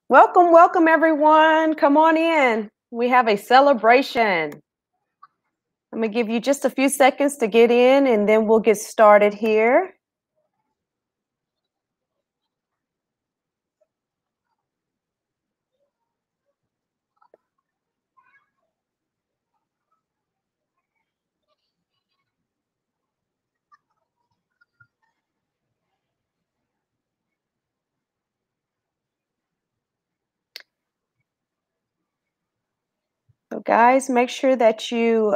Welcome, welcome everyone. Come on in. We have a celebration. I'm going to give you just a few seconds to get in and then we'll get started here. So guys, make sure that you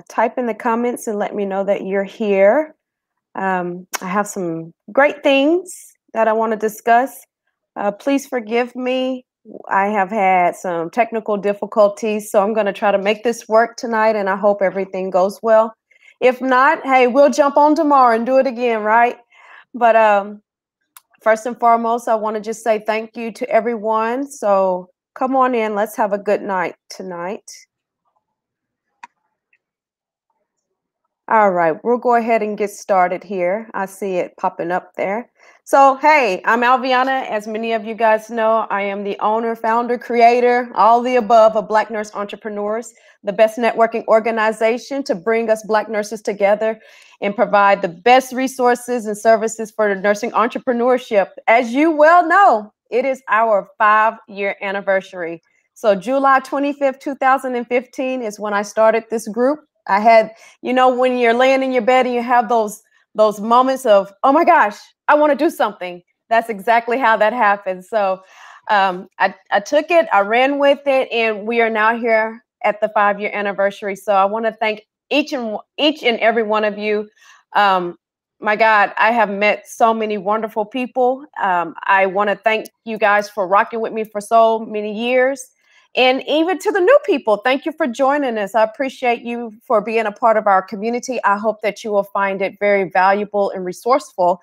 type in the comments and let me know that you're here. I have some great things that I want to discuss. Please forgive me. I have had some technical difficulties, so I'm going to try to make this work tonight, and I hope everything goes well. If not, hey, we'll jump on tomorrow and do it again, right? But first and foremost, I want to just say thank you to everyone. So come on in. Let's have a good night tonight. All right, we'll go ahead and get started here. I see it popping up there. So, hey, I'm Alviana. As many of you guys know, I am the owner, founder, creator, all the above of Black Nurse Entrepreneurs, the best networking organization to bring us Black nurses together and provide the best resources and services for nursing entrepreneurship. As you well know, it is our 5-year anniversary. So July 25th, 2015 is when I started this group. I had, when you're laying in your bed and you have those moments of, oh my gosh, I want to do something. That's exactly how that happened. So I took it, I ran with it, and we are now here at the 5-year anniversary. So I want to thank each and every one of you. My God, I have met so many wonderful people. I want to thank you guys for rocking with me for so many years. And even to the new people, thank you for joining us. I appreciate you for being a part of our community. I hope that you will find it very valuable and resourceful.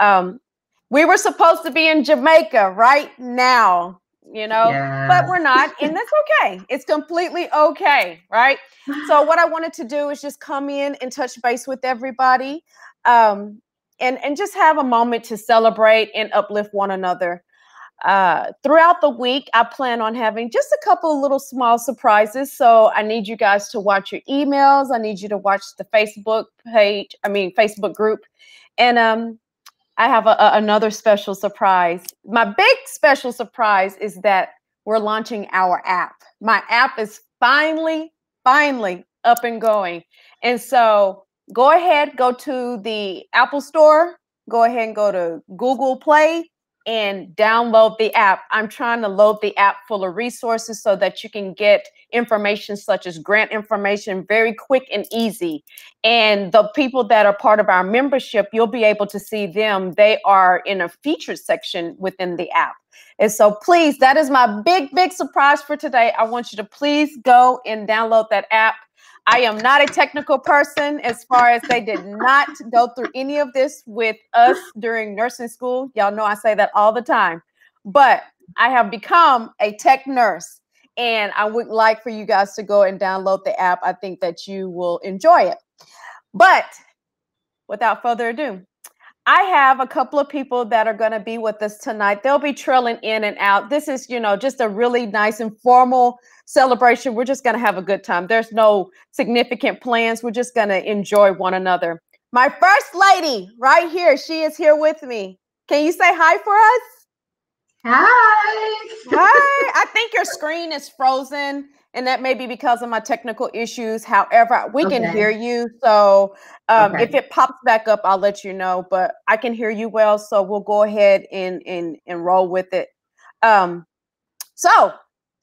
We were supposed to be in Jamaica right now, but we're not, and that's okay. It's completely okay, right? So what I wanted to do is just come in and touch base with everybody, and just have a moment to celebrate and uplift one another. Throughout the week, I plan on having just a couple of little small surprises. So I need you guys to watch your emails. I need you to watch the Facebook group. And I have another special surprise. My big special surprise is that we're launching our app. My app is finally up and going. And so go ahead, go to the Apple Store, go ahead and go to Google Play and download the app. I'm trying to load the app full of resources so that you can get information such as grant information very quick and easy. And the people that are part of our membership, you'll be able to see them. They are in a featured section within the app. And so please, that is my big surprise for today. I want you to please go and download that app. I am not a technical person, as far as they did not go through any of this with us during nursing school. Y'all know I say that all the time, but I have become a tech nurse, and I would like for you guys to go and download the app. I think that you will enjoy it. But without further ado, I have a couple of people that are going to be with us tonight. They'll be trailing in and out. This is, just a really nice informal celebration. We're just going to have a good time. There's no significant plans. We're just going to enjoy one another. My first lady right here, she is here with me. Can you say hi for us? Hi. Hi. I think your screen is frozen, and that may be because of my technical issues. However, we can hear you. So if it pops back up, I'll let you know. But I can hear you well, so we'll go ahead and roll with it. So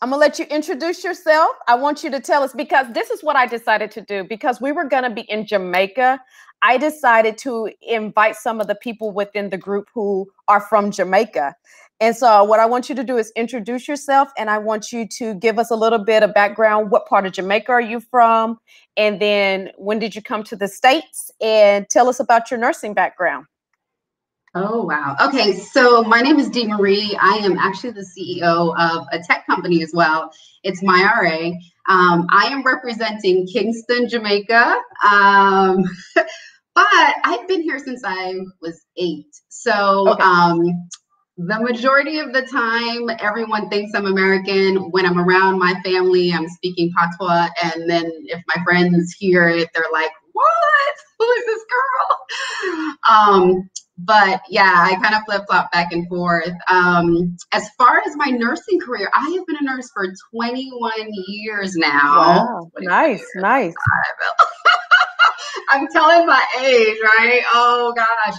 I'm going to let you introduce yourself. I want you to tell us, because this is what I decided to do. Because we were going to be in Jamaica, I decided to invite some of the people within the group who are from Jamaica. And so what I want you to do is introduce yourself, and I want you to give us a little bit of background. What part of Jamaica are you from? And then when did you come to the States? And tell us about your nursing background. Oh, wow. Okay, so my name is Dee Marie. I am actually the CEO of a tech company as well. It's MyRA. I am representing Kingston, Jamaica. But I've been here since I was 8. So The majority of the time, everyone thinks I'm American. When I'm around my family, I'm speaking patois. And then if my friends hear it, they're like, what? Who is this girl? But yeah, I kind of flip-flop back and forth. As far as my nursing career, I have been a nurse for 21 years now. Wow, nice, nice. I'm telling my age, right? Oh gosh.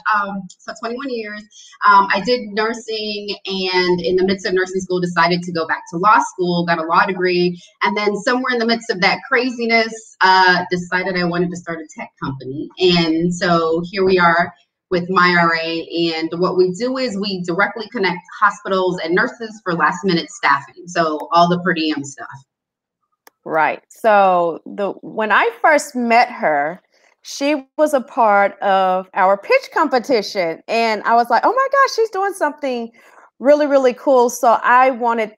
So 21 years. I did nursing, and in the midst of nursing school, decided to go back to law school, got a law degree, and then somewhere in the midst of that craziness, decided I wanted to start a tech company. And so here we are with MyRA, and what we do is we directly connect hospitals and nurses for last minute staffing. So all the per diem stuff. Right. So when I first met her, she was a part of our pitch competition. And I was like, oh my gosh, she's doing something really, really cool. So I wanted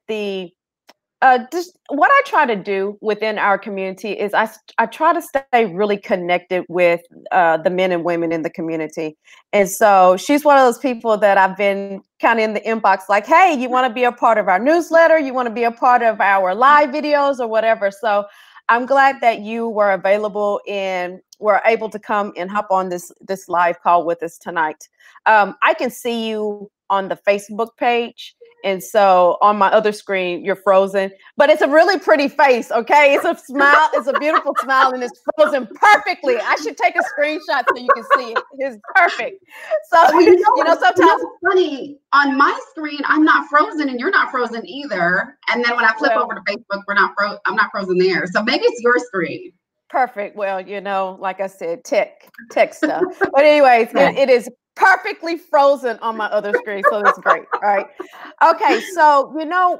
just what I try to do within our community is I try to stay really connected with the men and women in the community. And so she's one of those people that I've been kind of in the inbox like, hey, you want to be a part of our newsletter? You want to be a part of our live videos or whatever? So I'm glad that you were available and were able to come and hop on this live call with us tonight. I can see you on the Facebook page. And so on my other screen, you're frozen, but it's a really pretty face. Okay. It's a smile. It's a beautiful smile, and it's frozen perfectly. I should take a screenshot so you can see it. It's perfect. So, well, sometimes it's funny on my screen, I'm not frozen and you're not frozen either. And then when I flip over to Facebook, I'm not frozen there. So maybe it's your screen. Perfect. Well, like I said, tech stuff. But anyways, it is perfectly frozen on my other screen. So that's great. Right. Okay. So,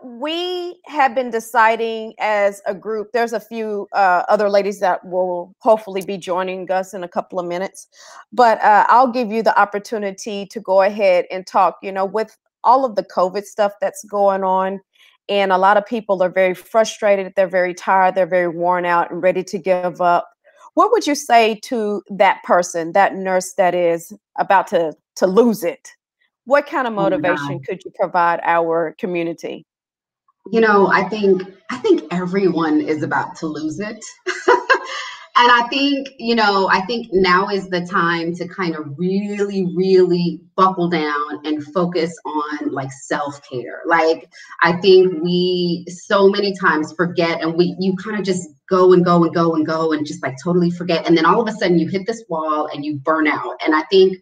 we have been deciding as a group, there's a few other ladies that will hopefully be joining us in a couple of minutes, but I'll give you the opportunity to go ahead and talk, with all of the COVID stuff that's going on. And a lot of people are very frustrated. They're very tired. They're very worn out and ready to give up. What would you say to that person, that nurse that is about to lose it? What kind of motivation could you provide our community? I think everyone is about to lose it. And I think now is the time to kind of really, really buckle down and focus on like self-care. Like, I think we so many times forget, and you kind of just go and go and go and go and just like totally forget. And then all of a sudden you hit this wall and you burn out. And I think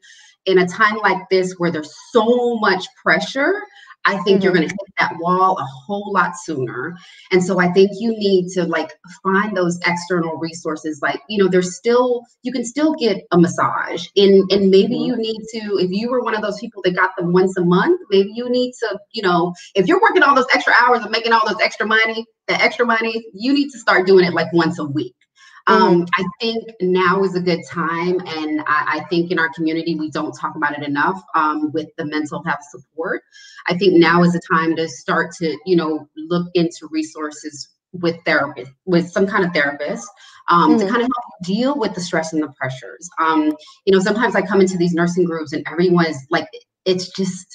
in a time like this where there's so much pressure, I think you're going to hit that wall a whole lot sooner. And so I think you need to like find those external resources. Like, you can still get a massage, and maybe you need to, if you were one of those people that got them once a month, maybe you need to, if you're working all those extra hours and making all those extra money, you need to start doing it like once a week. I think now is a good time, and I think in our community we don't talk about it enough with the mental health support. I think now is the time to start to look into resources with therapists, with some kind of therapist, to kind of help deal with the stress and the pressures. Sometimes I come into these nursing groups and everyone's like, it's just,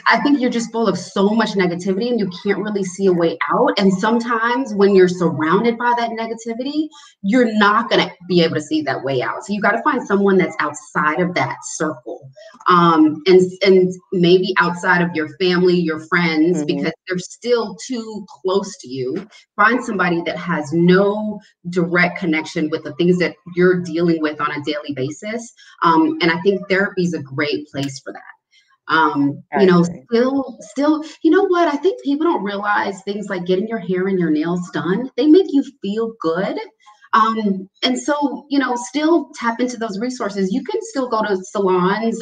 I think you're just full of so much negativity and you can't really see a way out. And sometimes when you're surrounded by that negativity, you're not going to be able to see that way out. So you got to find someone that's outside of that circle, and maybe outside of your family, your friends, because they're still too close to you. Find somebody that has no direct connection with the things that you're dealing with on a daily basis. And I think therapy is a great place for that. Still, you know what? I think people don't realize things like getting your hair and your nails done, they make you feel good. And so, still tap into those resources. You can still go to salons,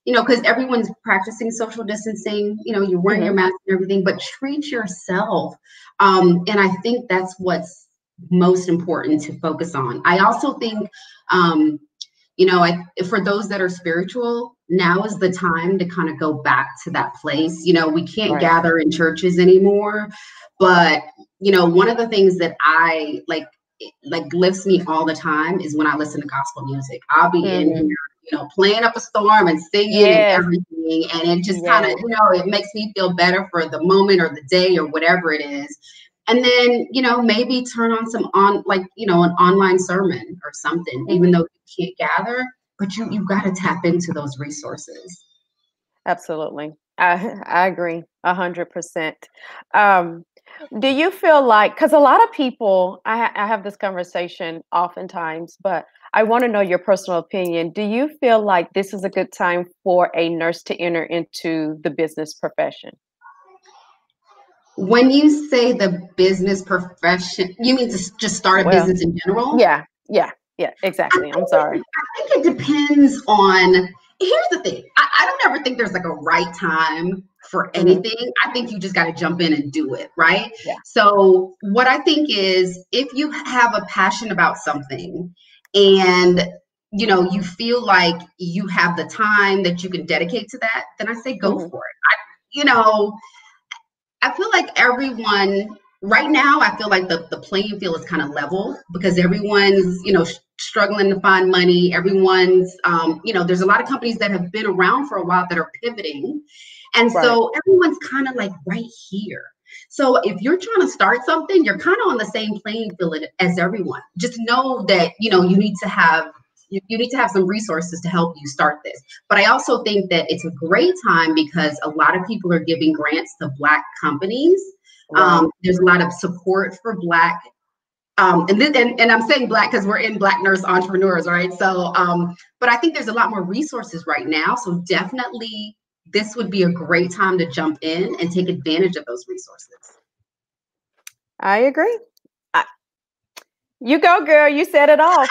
because everyone's practicing social distancing, you're wearing your mask and everything, but treat yourself. And I think that's what's most important to focus on. I also think, for those that are spiritual, now is the time to kind of go back to that place. We can't gather in churches anymore, but one of the things that I like lifts me all the time is when I listen to gospel music. I'll be in here, playing up a storm and singing and everything. And it just kind of, it makes me feel better for the moment or the day or whatever it is. And then, maybe turn on an online sermon or something, even though you can't gather, but you've got to tap into those resources. Absolutely. I agree 100%. Do you feel like, because a lot of people, I have this conversation oftentimes, but I want to know your personal opinion. Do you feel like this is a good time for a nurse to enter into the business profession? When you say the business profession, you mean to just start a business in general? Yeah, exactly. I'm sorry. I think it depends on, here's the thing. I don't ever think there's like a right time for anything. I think you just got to jump in and do it, right? Yeah. So what I think is, if you have a passion about something and you feel like you have the time that you can dedicate to that, then I say go for it. I feel like everyone right now, I feel like the playing field is kind of level because everyone's, struggling to find money. Everyone's, there's a lot of companies that have been around for a while that are pivoting. And so everyone's kind of like right here. So if you're trying to start something, you're kind of on the same playing field as everyone. Just know that, you need to have some resources to help you start this. But I also think that it's a great time because a lot of people are giving grants to Black companies. There's a lot of support for Black. And I'm saying Black because we're in Black nurse entrepreneurs, right? So, but I think there's a lot more resources right now. So definitely this would be a great time to jump in and take advantage of those resources. I agree. You go, girl. You said it all.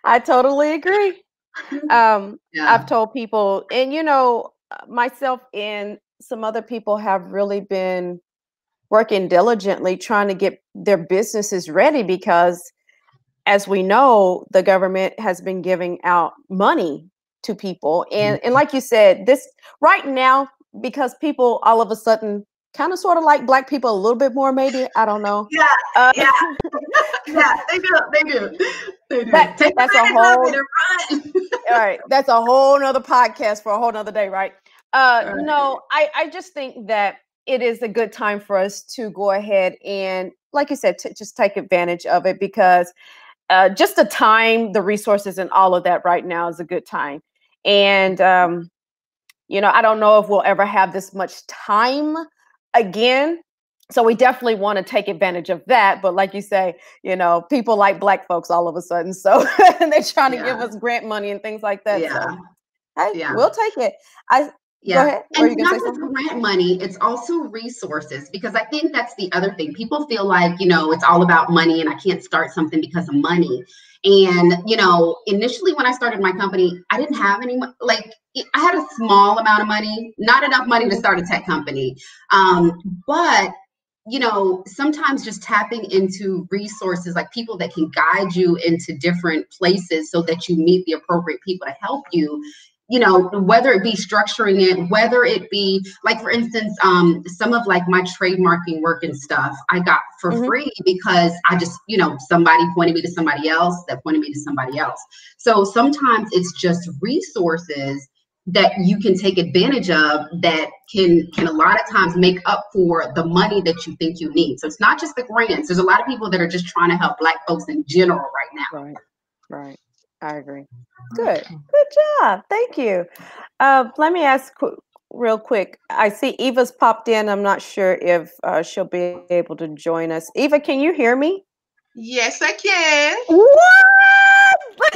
I totally agree. I've told people, and myself and some other people have really been working diligently trying to get their businesses ready because, as we know, the government has been giving out money to people. And like you said, this right now, because people all of a sudden kind of sort of like Black people a little bit more, maybe. I don't know. Yeah, they do. That's a whole, all right. That's a whole nother podcast for a whole nother day, right? No, I just think that it is a good time for us to go ahead and, like you said, just take advantage of it because just the time, the resources and all of that right now is a good time. And, I don't know if we'll ever have this much time again. So we definitely want to take advantage of that. But like you say, people like Black folks all of a sudden. So they're trying to give us grant money and things like that. Yeah. So, hey, we'll take it. Go ahead. And it's not just grant money, it's also resources, because I think that's the other thing. People feel like, it's all about money and I can't start something because of money. And, initially when I started my company, I didn't have any, I had a small amount of money, not enough money to start a tech company. But sometimes just tapping into resources, like people that can guide you into different places so that you meet the appropriate people to help you, whether it be structuring it, whether it be like, for instance, some of like my trademarking work and stuff I got for free because I just, somebody pointed me to somebody else that pointed me to somebody else. So sometimes it's just resources that you can take advantage of that can a lot of times make up for the money that you think you need. So it's not just the grants. There's a lot of people that are just trying to help Black folks in general right now. Right. I agree. Good job. Thank you. Let me ask real quick. I see Eva's popped in. I'm not sure if she'll be able to join us. Eva, can you hear me? Yes, I can. What?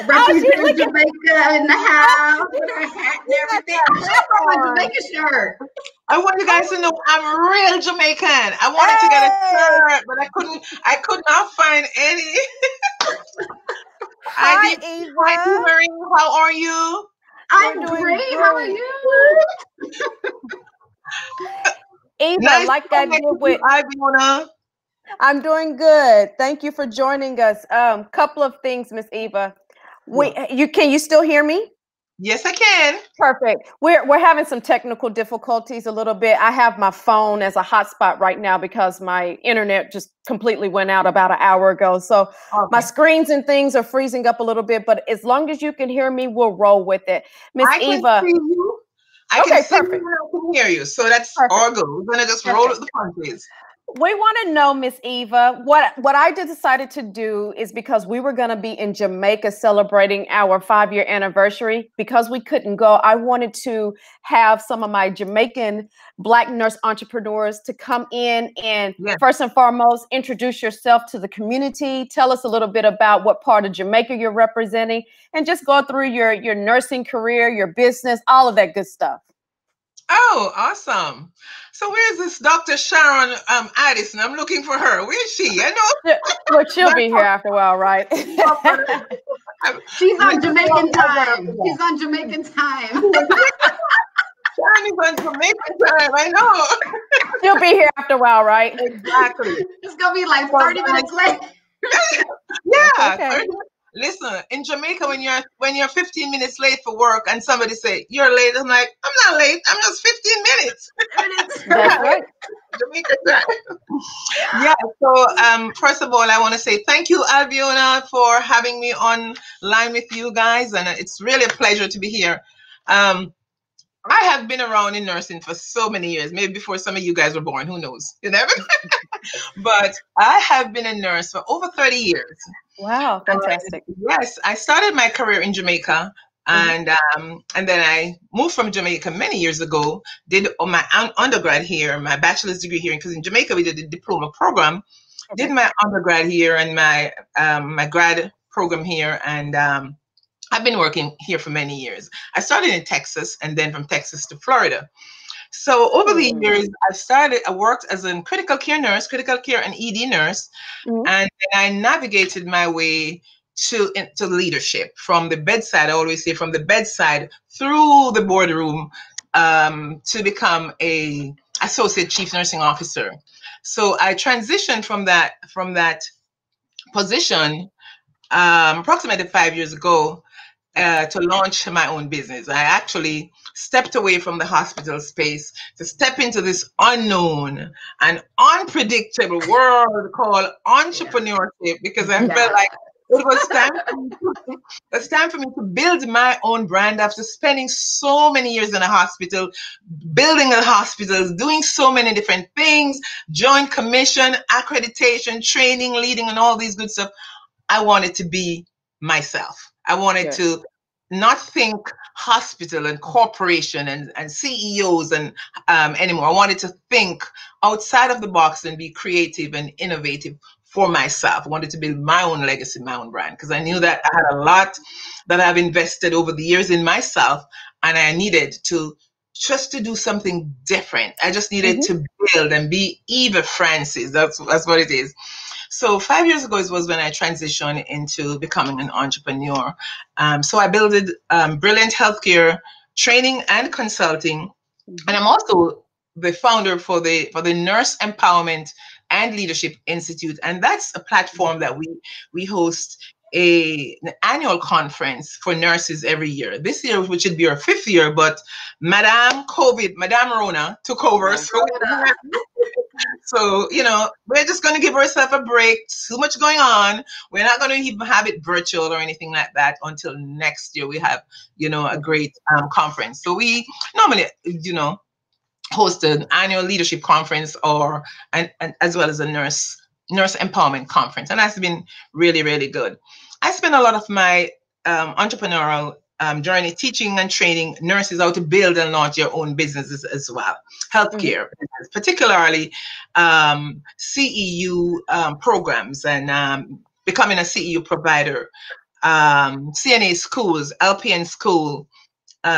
Representing Jamaica in the house with her hat and everything. She's from a Jamaica shirt. I want you guys to know I'm real Jamaican. I wanted to get a shirt, but I could not find any. Hi, Eva. Hi, Marie. How are you? I'm great. How are you? Eva, nice, like I did with I'm doing good. Thank you for joining us. Couple of things, Miss Eva. Can you still hear me? Yes, I can. Perfect. We're having some technical difficulties a little bit. I have my phone as a hotspot right now because my internet just completely went out about an hour ago. So my Okay. screens and things are freezing up a little bit, but as long as you can hear me, we'll roll with it. Miss I can Eva. see you. I can Okay, see you perfect. and I can hear you. So that's Perfect. all good. We're gonna just roll Perfect. with the punches. We want to know, Miss Eva, what I decided to do is because we were going to be in Jamaica celebrating our 5-year anniversary. Because we couldn't go, I wanted to have some of my Jamaican Black nurse entrepreneurs to come in and Yeah. first and foremost, introduce yourself to the community. Tell us a little bit about what part of Jamaica you're representing and just go through your nursing career, your business, all of that good stuff. Oh, awesome. So where's this Dr. Sharon Addison? I'm looking for her. Where is she? I know. Well, she'll be here after a while, right? She's on Jamaican time. She's on Jamaican time. Sharon is on Jamaican time. I know. She'll be here after a while, right? Exactly. It's gonna be like 30 minutes late. Yeah. Okay. Listen, in Jamaica, when you're 15 minutes late for work and somebody say you're late, I'm like, I'm not late. I'm just 15 minutes. That's right. Jamaica time. Yeah. So, first of all, I want to say thank you, Albiona, for having me online with you guys, and it's really a pleasure to be here. I have been around in nursing for so many years, maybe before some of you guys were born. Who knows? You never. But I have been a nurse for over 30 years. Wow, fantastic. Yes, I started my career in Jamaica, and then I moved from Jamaica many years ago. Did my undergrad here, my bachelor's degree here, because in Jamaica we did a diploma program. Okay. Did my undergrad here and my my grad program here, and I've been working here for many years. I started in Texas, and then from Texas to Florida. So over the years, I worked as a critical care nurse, critical care and ED nurse, and then I navigated my way into leadership from the bedside. I always say from the bedside through the boardroom to become a associate chief nursing officer. So I transitioned from that position approximately 5 years ago to launch my own business. I actually stepped away from the hospital space to step into this unknown and unpredictable world called entrepreneurship because I felt like it was time for me to build my own brand after spending so many years in a hospital, building a hospital, doing so many different things, joint commission, accreditation, training, leading, and all these good stuff. I wanted to be myself. I wanted to not think hospital and corporation and CEOs and anymore. I wanted to think outside of the box and be creative and innovative for myself. I wanted to build my own legacy, my own brand, because I knew that I had a lot that I've invested over the years in myself, and I needed to just to do something different. I just needed to build and be Eva Francis. That's what it is. So 5 years ago was when I transitioned into becoming an entrepreneur. So I built Brilliant Healthcare Training and Consulting, and I'm also the founder for the Nurse Empowerment and Leadership Institute, and that's a platform that we host an annual conference for nurses every year. This year, which should be our 5th year, but Madame Rona took over. So, we're just going to give ourselves a break. Too much going on. We're not going to even have it virtual or anything like that until next year. We have, a great conference. So we normally, host an annual leadership conference and as well as a nurse empowerment conference. And that's been really, really good. I spend a lot of my entrepreneurial journey teaching and training nurses how to build and launch their own businesses as well. Healthcare, particularly CEU programs and becoming a CEU provider, CNA schools, LPN school,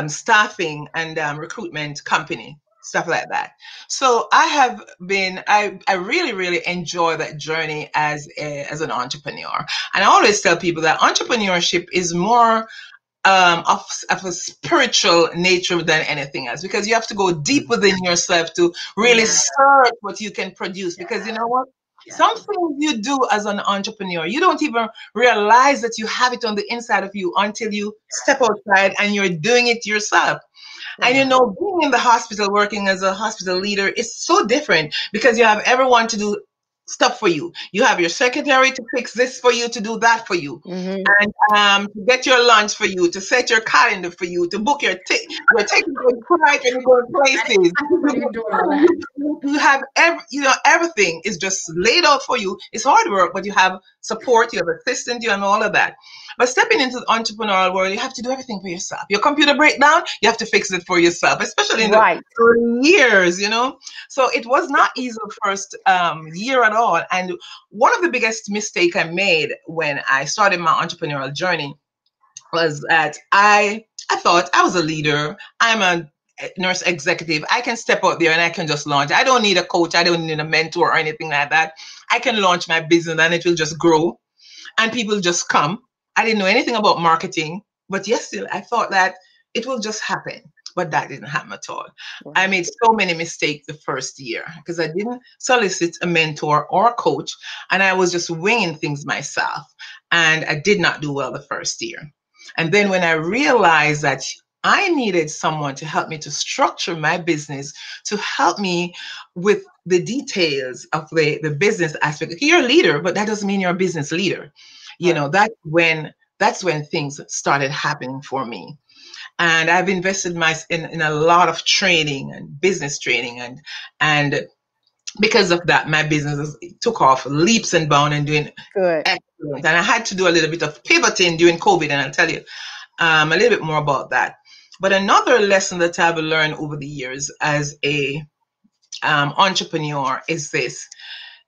staffing and recruitment company, stuff like that. So I really, really enjoy that journey as an entrepreneur. And I always tell people that entrepreneurship is more of a spiritual nature than anything else, because you have to go deep within yourself to really search what you can produce. Because you know what? Some things you do as an entrepreneur, you don't even realize that you have it on the inside of you until you step outside and you're doing it yourself. And you know, being in the hospital, working as a hospital leader is so different because you have everyone to do stuff for you. You have your secretary to fix this for you, to do that for you, and to get your lunch for you, to set your calendar for you, to book your ticket for flight when you go to places. You have everything is just laid out for you. It's hard work, but you have support, you have assistance, you have all of that. But stepping into the entrepreneurial world, you have to do everything for yourself. Your computer breakdown, you have to fix it for yourself, especially in the early years, you know. So it was not easy the first year at all. And one of the biggest mistake I made when I started my entrepreneurial journey was that I thought I was a leader. I'm a nurse executive. I can step out there and I can just launch. I don't need a coach. I don't need a mentor or anything like that. I can launch my business and it will just grow and people just come. I didn't know anything about marketing, but yes, still, I thought that it will just happen. But that didn't happen at all. I made so many mistakes the first year because I didn't solicit a mentor or a coach, and I was just winging things myself. And I did not do well the first year. And then when I realized that I needed someone to help me to structure my business, to help me with the details of the business aspect. You're a leader, but that doesn't mean you're a business leader. You know, that's when things started happening for me. And I've invested in a lot of training and business training, and because of that, my business took off leaps and bounds and doing excellent. And I had to do a little bit of pivoting during COVID, and I'll tell you a little bit more about that. But another lesson that I've learned over the years as a entrepreneur is this: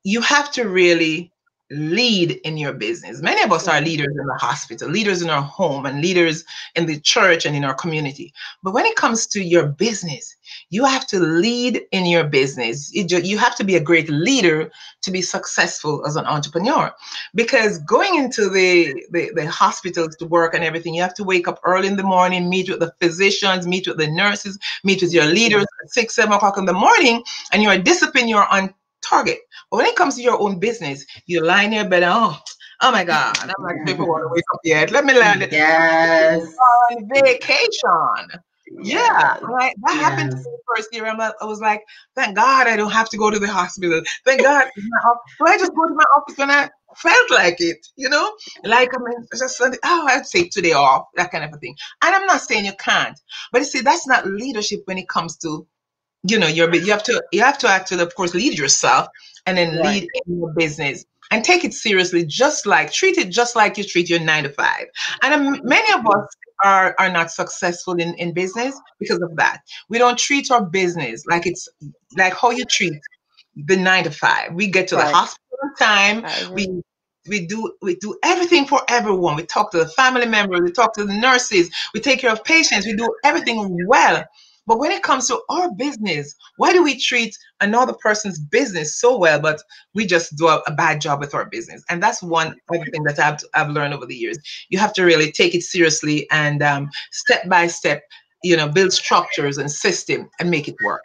you have to really lead in your business. Many of us are leaders in the hospital, leaders in our home, and leaders in the church and in our community. But when it comes to your business, you have to lead in your business. You have to be a great leader to be successful as an entrepreneur. Because going into the hospitals to work and everything, you have to wake up early in the morning, meet with the physicians, meet with the nurses, meet with your leaders at 6, 7 o'clock in the morning, and you're disciplined, you're on target. But when it comes to your own business, you lie in your bed, oh my God, I'm not sure if I want to wake up yet. Let me land it. Yes. On vacation. Yeah, right. That happened to me the first year. I was like, thank God I don't have to go to the hospital. Thank God. So I just go to my office when I felt like it, you know, like just I'd take today off, that kind of a thing. And I'm not saying you can't, but you see, that's not leadership when it comes to, you know, you have to actually, of course, lead yourself and then lead in your business and take it seriously, treat it just like you treat your 9 to 5. And many of us are not successful in business because of that. We don't treat our business like it's like how you treat the 9 to 5. We get to the hospital on time. We do everything for everyone. We talk to the family members. We talk to the nurses. We take care of patients. We do everything well. But when it comes to our business, why do we treat another person's business so well, but we just do a bad job with our business? And that's one other thing that I've learned over the years. You have to really take it seriously and step by step, you know, build structures and system and make it work.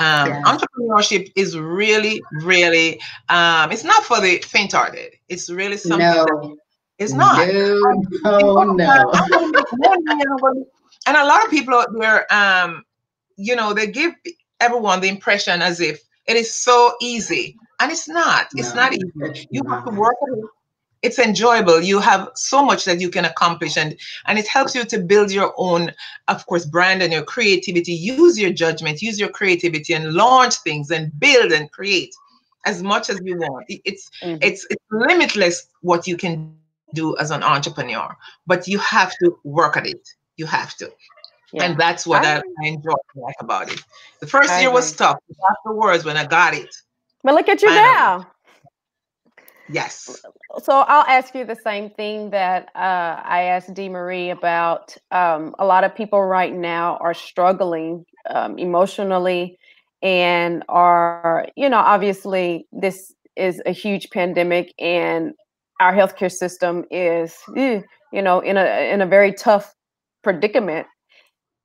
Entrepreneurship is really, really, it's not for the faint-hearted. It's really something that it's not. No. And a lot of people out there, you know, they give everyone the impression as if it is so easy. And it's not. It's not easy. You have to work at it. It's enjoyable. You have so much that you can accomplish, and it helps you to build your own, of course, brand and your creativity. Use your judgment, use your creativity, and launch things and build and create as much as you want. It's limitless what you can do as an entrepreneur, but you have to work at it. You have to. Yeah. And that's what I enjoy about it. The first year was tough. Afterwards, when I got it. But look at you now. Yes. So I'll ask you the same thing that I asked Dee Marie about. A lot of people right now are struggling emotionally and are, you know, obviously this is a huge pandemic and our healthcare system is, you know, in a very tough predicament.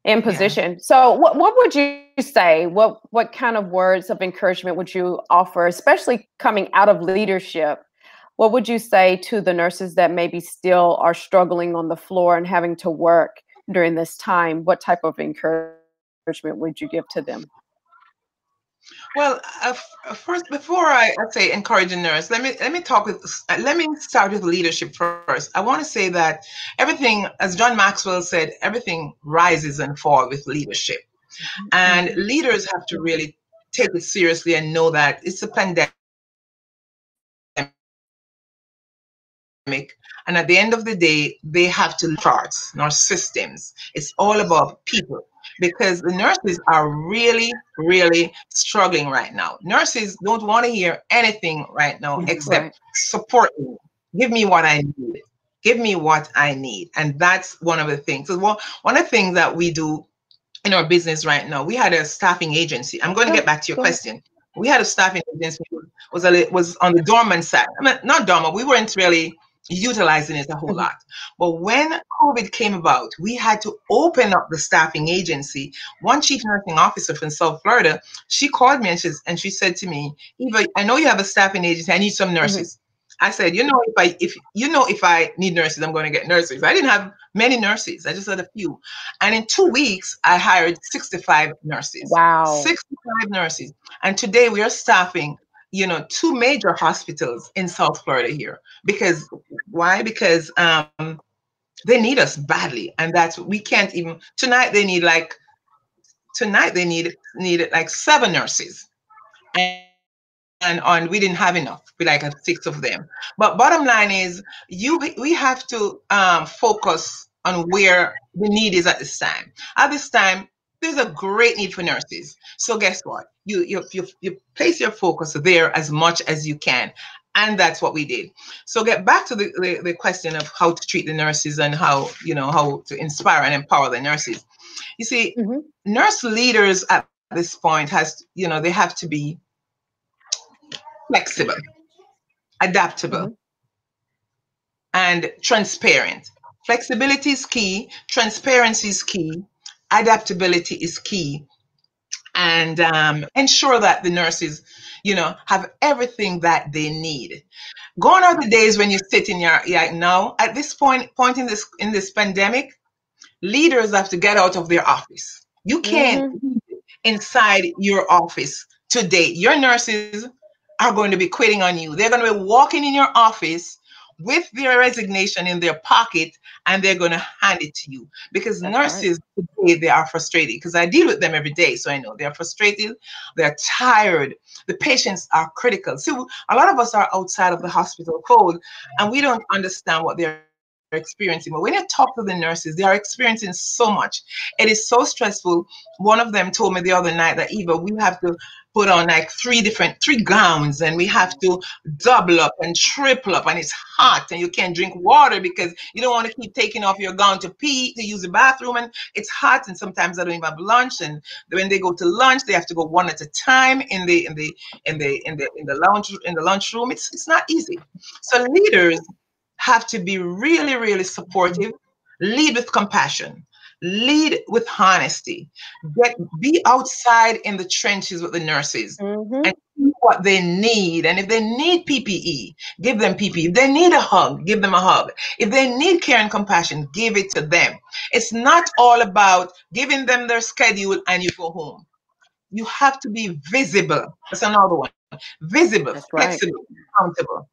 in position. So what would you say? What kind of words of encouragement would you offer, especially coming out of leadership? What would you say to the nurses that maybe still are struggling on the floor and having to work during this time? What type of encouragement would you give to them? Well, first, before I say encouraging nurse, let me talk with let me start with leadership first. I want to say that everything, as John Maxwell said, everything rises and falls with leadership, and leaders have to really take it seriously and know that it's a pandemic. And at the end of the day, they have to charts, not systems. It's all about people, because the nurses are really, really struggling right now. Nurses don't want to hear anything right now except support me. Give me what I need. Give me what I need. And that's one of the things. So one of the things that we do in our business right now, we had a staffing agency. I'm going to get back to your question. We had a staffing agency was on the dormant side. I mean, not dormant. We weren't really utilizing it a whole lot. But when COVID came about, we had to open up the staffing agency. One chief nursing officer from South Florida, she called me and she said to me, "Eva, I know you have a staffing agency. I need some nurses." I said, if I need nurses, I'm going to get nurses. I didn't have many nurses. I just had a few. And in 2 weeks, I hired 65 nurses. Wow. 65 nurses. And today we are staffing 2 major hospitals in South Florida here. Because why? Because they need us badly, and that's we can't even. Tonight they need like 7 nurses, and we didn't have enough. We like had 6 of them. But bottom line is, we have to focus on where the need is at this time. At this time, there's a great need for nurses. So guess what? You place your focus there as much as you can. And that's what we did. So get back to the question of how to treat the nurses and how to inspire and empower the nurses. You see, nurse leaders at this point they have to be flexible, adaptable, and transparent. Flexibility is key. Transparency is key. Adaptability is key. And ensure that the nurses, have everything that they need. Gone are the days when you sit in your now at this point in this pandemic, leaders have to get out of their office. You can't be inside your office today. Your nurses are going to be quitting on you. They're going to be walking in your office with their resignation in their pocket, and they're going to hand it to you. Because nurses today, they are frustrated, because I deal with them every day, so I know they're frustrated, they're tired, the patients are critical. So a lot of us are outside of the hospital code, and we don't understand what they're experiencing. But when you talk to the nurses, they are experiencing so much. It is so stressful. One of them told me the other night that, Eva, we have to put on like 3 gowns, and we have to double up and triple up, and it's hot, and you can't drink water because you don't want to keep taking off your gown to use the bathroom, and it's hot, and sometimes they don't even have lunch, and when they go to lunch, they have to go one at a time in the lunchroom. It's not easy. So leaders have to be really, really supportive, lead with compassion, lead with honesty, be outside in the trenches with the nurses and see what they need. And if they need PPE, give them PPE. If they need a hug, give them a hug. If they need care and compassion, give it to them. It's not all about giving them their schedule and you go home. You have to be visible. That's another one. Visible, flexible, accountable.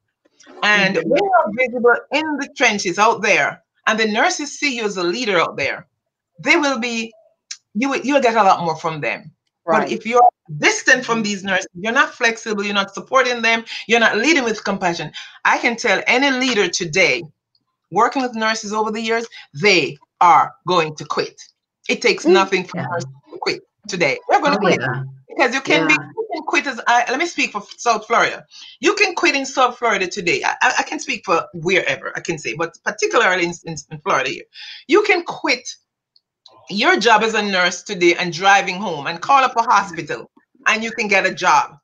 And when you're visible in the trenches out there, and the nurses see you as a leader out there, they will be, you'll get a lot more from them. Right. But if you're distant from these nurses, you're not flexible, you're not supporting them, you're not leading with compassion. I can tell any leader today, working with nurses over the years, they are going to quit. It takes nothing for nurses to quit today. They're going to quit. Because you can quit let me speak for South Florida. You can quit in South Florida today. I can speak for wherever I can say, but particularly in Florida here. You can quit your job as a nurse today and driving home and call up a hospital, and you can get a job.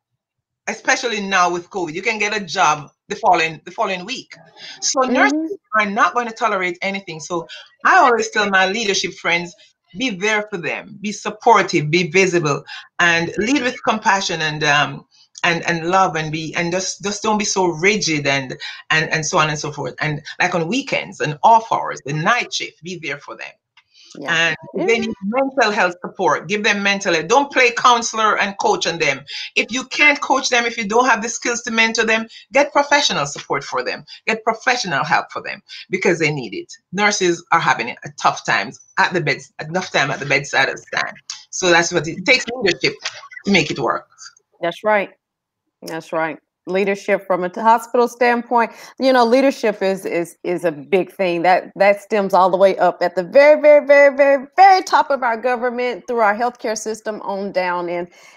Especially now with COVID, you can get a job the following week. So nurses are not going to tolerate anything. So I always tell my leadership friends, be there for them, be supportive, be visible, and lead with compassion and love, and just don't be so rigid and so on and so forth. And like on weekends and off hours, the night shift, be there for them. Yeah. And if they need mental health support, give them mental health. Don't play counselor and coach on them. If you can't coach them, if you don't have the skills to mentor them, get professional support for them. Get professional help for them, because they need it. Nurses are having a tough times at the bed, enough time at the bedside of time. So that's what it takes, leadership to make it work. That's right. That's right. Leadership from a hospital standpoint, you know, leadership is a big thing that stems all the way up at the very, very, very, very, very top of our government through our healthcare system on down.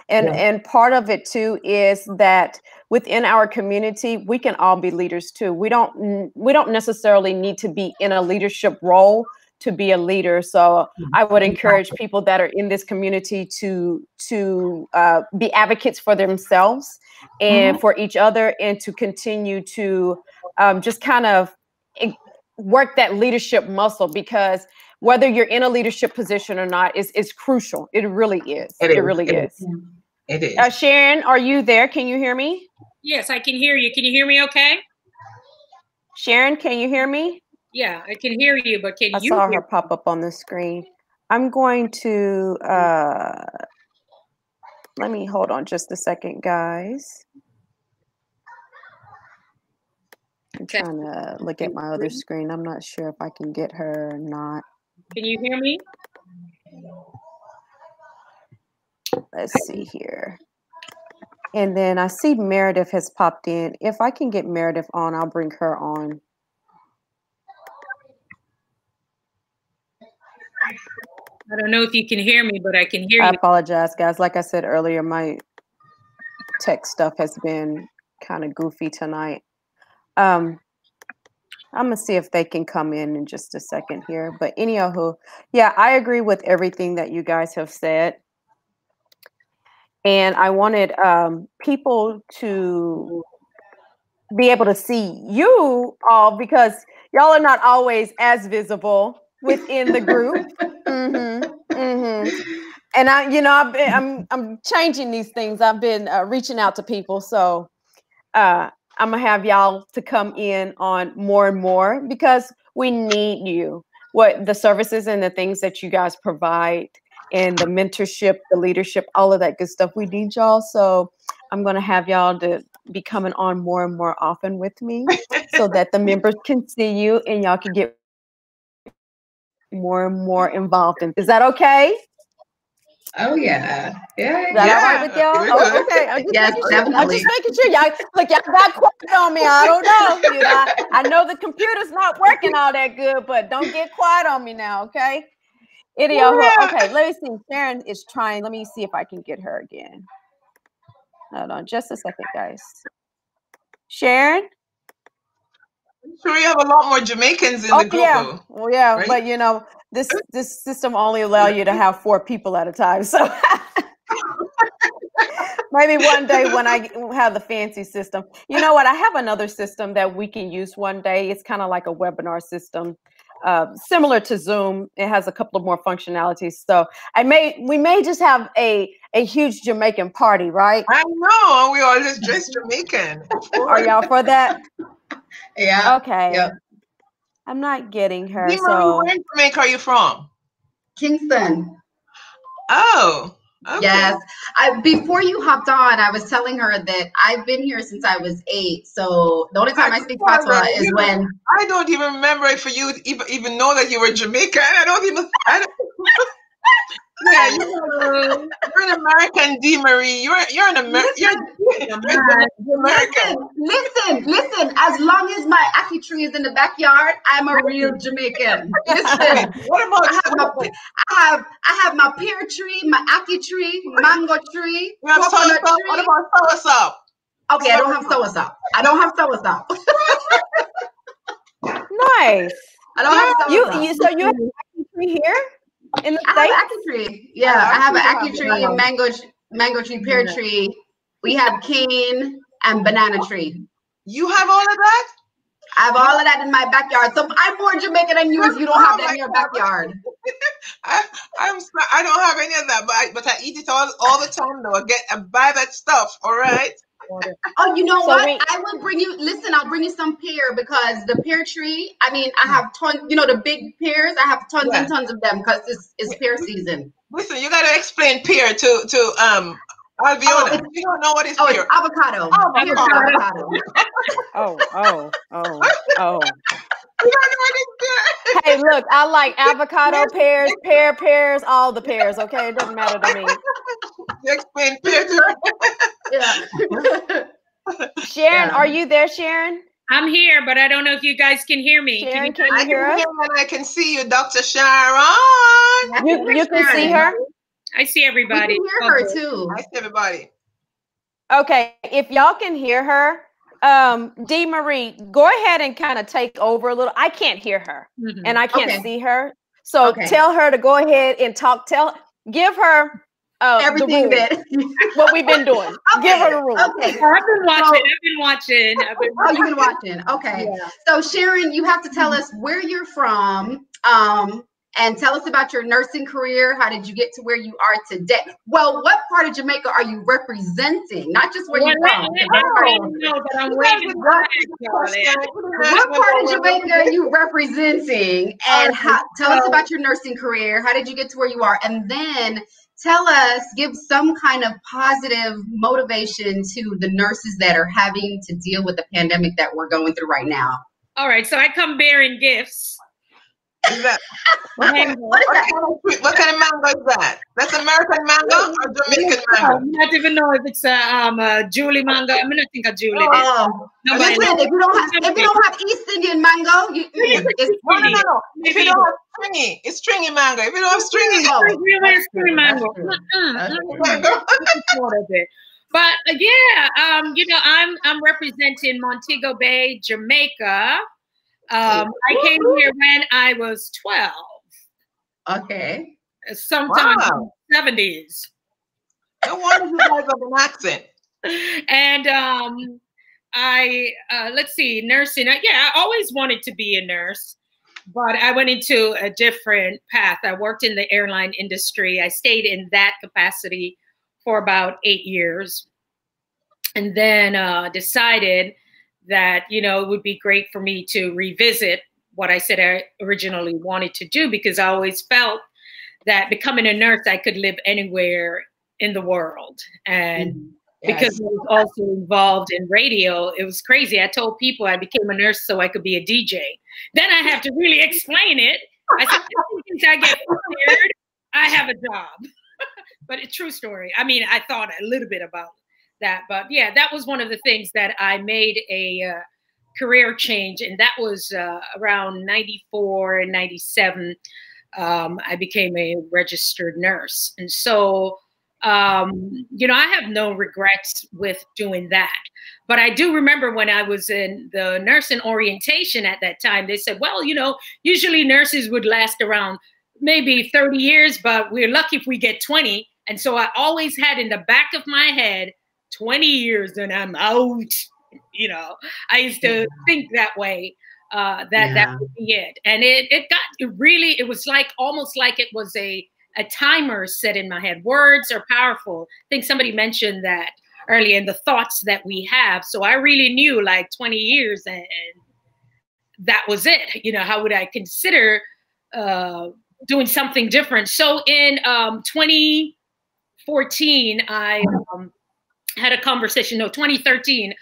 And part of it too is that within our community, we can all be leaders too. We don't necessarily need to be in a leadership role to be a leader. So I would encourage people that are in this community to be advocates for themselves and for each other, and to continue to just kind of work that leadership muscle, because whether you're in a leadership position or not is crucial. It really is. It really is. It is. Sharon, are you there? Can you hear me? Yes, I can hear you. Can you hear me okay? Sharon, can you hear me? Yeah, I can hear you, but can you? I saw her pop up on the screen. I'm going to, let me hold on just a second, guys. I'm trying to look at my other screen. I'm not sure if I can get her or not. Can you hear me? Let's see here. And then I see Meredith has popped in. If I can get Meredith on, I'll bring her on. I don't know if you can hear me, but I can hear you. I apologize, guys. Like I said earlier, my tech stuff has been kind of goofy tonight. I'm gonna see if they can come in just a second here. But anyhow, yeah, I agree with everything that you guys have said. And I wanted people to be able to see you all, because y'all are not always as visible within the group. And I'm changing these things. I've been reaching out to people, so I'm gonna have y'all to come in on more and more, because we need you. What the services and the things that you guys provide, and the mentorship, the leadership, all of that good stuff. We need y'all. So I'm gonna have y'all to be coming on more and more often with me, so that the members can see you and y'all can get more and more involved in. Is that okay? Oh yeah. Is that all right with y'all? Oh, okay. Yes, definitely. I'm just making sure y'all got quiet on me. I don't know. You know, I know the computer's not working all that good, but don't get quiet on me now, okay? Okay, let me see. Sharon is trying. Let me see if I can get her again. Hold on just a second, guys. Sharon? I'm sure you have a lot more Jamaicans in the group. Yeah. Well, yeah, right? But you know, this system only allows you to have 4 people at a time. So maybe one day when I have the fancy system. You know what? I have another system that we can use one day. It's kind of like a webinar system, similar to Zoom. It has a couple of more functionalities. So we may just have a huge Jamaican party, right? I know. We all just dress Jamaican. Are y'all for that? Yeah. Okay. Yep. I'm not getting her. Dee Marie, So where in Jamaica are you from? Kingston. Oh. Okay. Yes. Before you hopped on, I was telling her that I've been here since I was 8. So the only time I speak Patois is when I don't even remember it for you to even know that you were Jamaican. I don't yeah, you're an American, Dee Marie. You're an American. Listen. As long as my ackee tree is in the backyard, I'm a real Jamaican. Listen. What about I have my pear tree, my ackee tree, mango tree, coconut tree. What about soursop? Okay, I don't have soursop. nice. I don't have soursop. So you have an ackee tree here in the I States? have an ackee tree. Yeah, I have an ackee tree, mango tree, pear tree. We have cane and banana tree. You have all of that? I have all of that in my backyard. So I'm more Jamaican than you if you don't have that in your backyard. I don't have any of that, but I eat it all the time though. I buy that stuff. All right. Oh, you know what? I will bring you. Listen, I'll bring you some pear because the pear tree. I mean, I have tons. You know the big pears. I have tons and tons of them because it's pear season. Listen, you got to explain pear to Albiona. You don't know what is pear. It's avocado. Oh, avocado. Oh. Hey, look, I like avocado, pears, pears, all the pears. Okay, it doesn't matter to me. You explain pear to Sharon, are you there, Sharon? I'm here, but I don't know if you guys can hear me. Sharon, can you hear us? I can see you, Dr. Sharon. You can see her? I see everybody. We can hear her too. I see everybody. Okay, if y'all can hear her, Dee Marie, go ahead and kind of take over a little. I can't hear her and I can't see her. So tell her to go ahead and talk. Give her everything that what we've been doing. Give her the rules. Okay. I've been watching. Oh, you've been watching. Okay. Yeah. So Sharon, you have to tell us where you're from. And tell us about your nursing career. How did you get to where you are today? Well, what part of Jamaica are you representing? Not just where you're from. What part of Jamaica are you representing? And tell us about your nursing career. How did you get to where you are? And then tell us, give some kind of positive motivation to the nurses that are having to deal with the pandemic that we're going through right now. All right. So I come bearing gifts. What is that? What kind of mango is that? That's American mango or Jamaican mango? I don't even know if it's a Julie mango. I'm gonna think of Julie. Listen, if you don't have East Indian mango, no. If you don't have stringy, it's stringy mango. If you don't have stringy mango, But I'm representing Montego Bay, Jamaica. I came here when I was 12. Okay. Sometime in the 70s. No wonder you guys have an accent. And let's see, nursing. I always wanted to be a nurse, but I went into a different path. I worked in the airline industry. I stayed in that capacity for about 8 years. And then decided that, it would be great for me to revisit what I said I originally wanted to do, because I always felt that becoming a nurse, I could live anywhere in the world. And because I was also involved in radio, it was crazy. I told people I became a nurse so I could be a DJ. Then I have to really explain it. I said, since I get fired, I have a job. But a true story. I mean, I thought a little bit about that, but yeah, that was one of the things that I made a career change, and that was around 94 and 97. I became a registered nurse, and so I have no regrets with doing that. But I do remember when I was in the nursing orientation at that time, they said, well, usually nurses would last around maybe 30 years, but we're lucky if we get 20. And so I always had in the back of my head, 20 years and I'm out. I used to think that way, that would be it. And it was like almost like it was a timer set in my head. Words are powerful. I think somebody mentioned that earlier, in the thoughts that we have. So I really knew like 20 years and that was it. How would I consider doing something different? So in 2014, I had a conversation. 2013,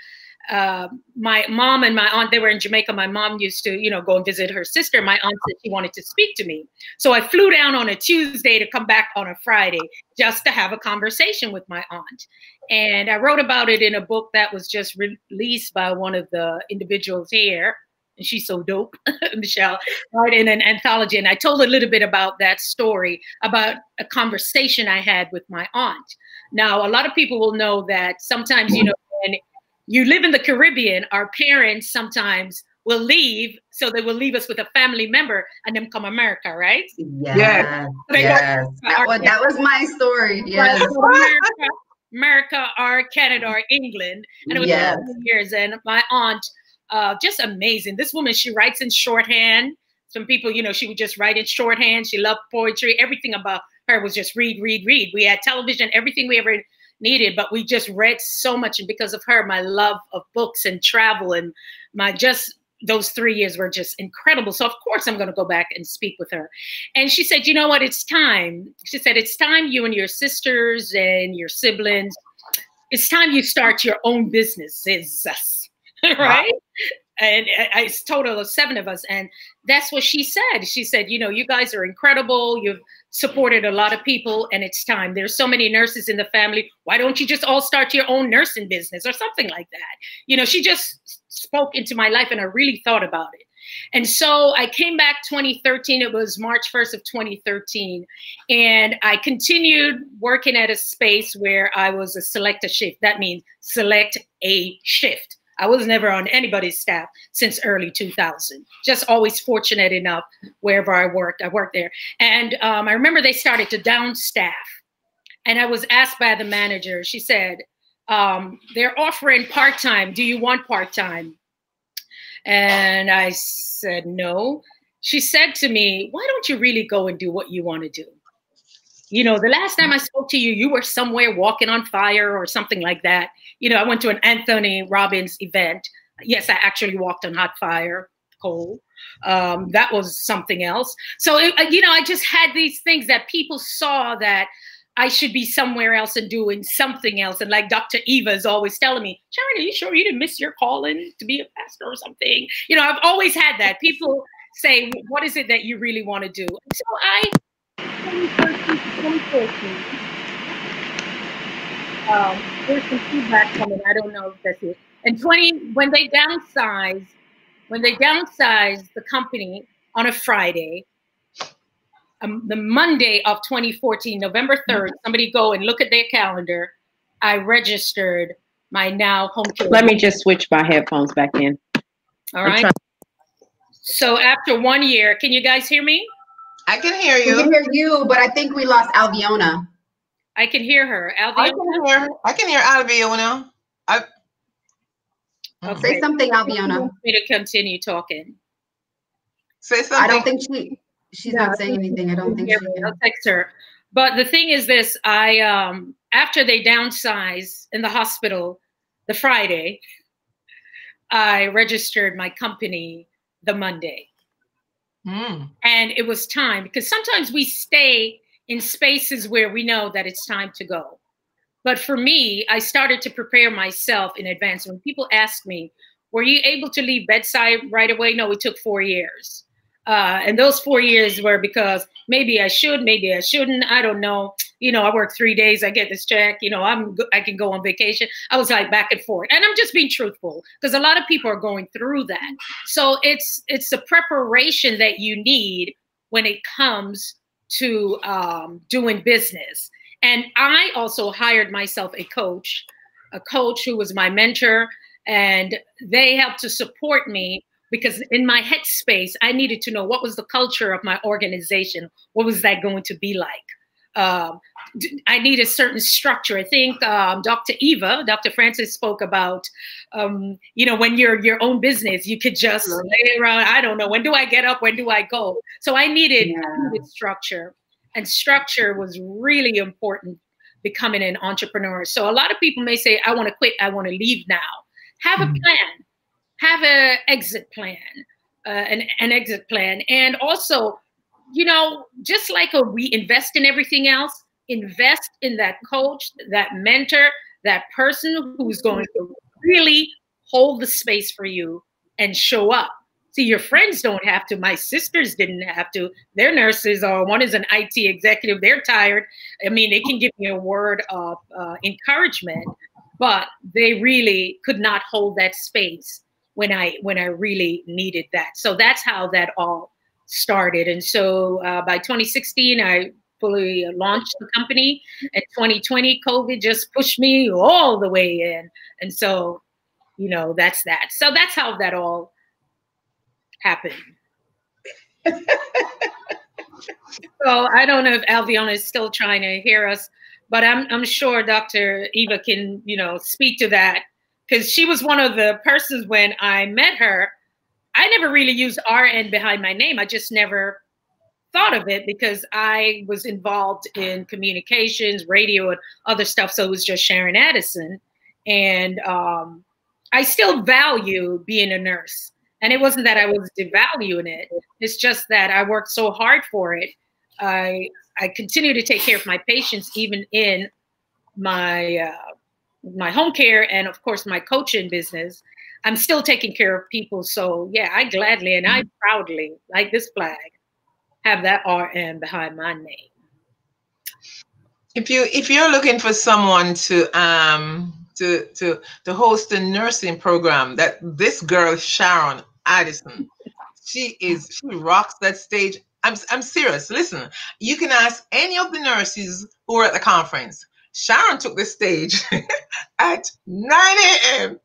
my mom and my aunt, they were in Jamaica. My mom used to, go and visit her sister. My aunt said she wanted to speak to me. So I flew down on a Tuesday to come back on a Friday just to have a conversation with my aunt. And I wrote about it in a book that was just released by one of the individuals here. And she's so dope, Michelle, right, in an anthology. And I told a little bit about that story, about a conversation I had with my aunt. Now, a lot of people will know that sometimes, when you live in the Caribbean, our parents sometimes will leave. So they will leave us with a family member and then come America, right? Yes. That was my story. Yes. America or Canada or England. And it was 2 years. And my aunt Just amazing. This woman, she writes in shorthand. Some people, you know, she would just write in shorthand. She loved poetry. Everything about her was just read, read, read. We had television, everything we ever needed, but we just read so much. And because of her, my love of books and travel and my just those 3 years were just incredible. So of course I'm going to go back and speak with her. And she said, you know what, it's time. She said, it's time you and your sisters and your siblings, it's time you start your own businesses, right? And it's a total of 7 of us. And that's what she said. She said, you know, you guys are incredible. You've supported a lot of people and it's time. There's so many nurses in the family. Why don't you just all start your own nursing business or something like that? You know, she just spoke into my life and I really thought about it. And so I came back 2013. It was March 1st of 2013. And I continued working at a space where I was a select a shift. That means select a shift. I was never on anybody's staff since early 2000. Just always fortunate enough wherever I worked there. And I remember they started to down staff. And I was asked by the manager, she said, they're offering part-time. Do you want part-time? And I said, no. She said to me, why don't you really go and do what you want to do? You know, the last time I spoke to you, you were somewhere walking on fire or something like that. You know, I went to an Anthony Robbins event. Yes, I actually walked on hot fire, coal. That was something else. So, you know, I just had these things that people saw that I should be somewhere else and doing something else. And like Dr. Eva is always telling me, Sharon, are you sure you didn't miss your calling to be a pastor or something? You know, I've always had that. People say, what is it that you really want to do? And so 2014, there's some feedback coming. I don't know if that's it. And when they downsized the company on a Friday, the Monday of 2014, November 3rd, somebody go and look at their calendar. I registered my now home care. Let me just switch my headphones back in. All right. So after 1 year, can you guys hear me? I can hear you. We can hear you, but I think we lost Alviona. I can hear her. Alviona? I can hear Alviona. Okay. Say something, Alviona. Me to continue talking. Say something. I don't think she's not saying anything. I don't think she can. I'll text her. But the thing is this, after they downsized in the hospital the Friday, I registered my company the Monday. And it was time, because sometimes we stay in spaces where we know that it's time to go. But for me, I started to prepare myself in advance. When people ask me, were you able to leave bedside right away? No, it took 4 years. And those 4 years were because maybe I should, maybe I shouldn't. I don't know. You know, I work 3 days, I get this check, you know, I can go on vacation. I was like back and forth. And I'm just being truthful because a lot of people are going through that. So it's the preparation that you need when it comes to doing business. And I also hired myself a coach who was my mentor, and they helped to support me. Because in my headspace, I needed to know what was the culture of my organization. What was that going to be like? I need a certain structure. I think Dr. Francis spoke about, you know, when you're your own business, you could just lay around. I don't know, when do I get up? When do I go? So I needed structure. And structure was really important becoming an entrepreneur. So a lot of people may say, I want to quit. I want to leave now. Have a plan. Have an exit plan, an exit plan. And also, you know, just like we invest in everything else, invest in that coach, that mentor, that person who's going to really hold the space for you and show up. See, your friends don't have to. My sisters didn't have to. They're nurses, or one is an IT executive. They're tired. I mean, they can give me a word of encouragement, but they really could not hold that space when I really needed that. So that's how that all started. And so by 2016, I fully launched the company. In 2020, COVID just pushed me all the way in. And so, you know, that's that. So that's how that all happened. So I don't know if Alviona is still trying to hear us, but I'm sure Dr. Eva can, you know, speak to that. because she was one of the persons when I met her. I never really used RN behind my name. I just never thought of it because I was involved in communications, radio, and other stuff. So it was just Sharon Addison. And I still value being a nurse. And it wasn't that I was devaluing it. It's just that I worked so hard for it. I continue to take care of my patients, even in my my home care and, of course, my coaching business. I'm still taking care of people. So, yeah, I gladly and I proudly, like this flag, have that RN behind my name. If you're looking for someone to host a nursing program, that this girl Sharon Addison, she rocks that stage. I'm serious. Listen, you can ask any of the nurses who were at the conference. Sharon took the stage at 9 a.m.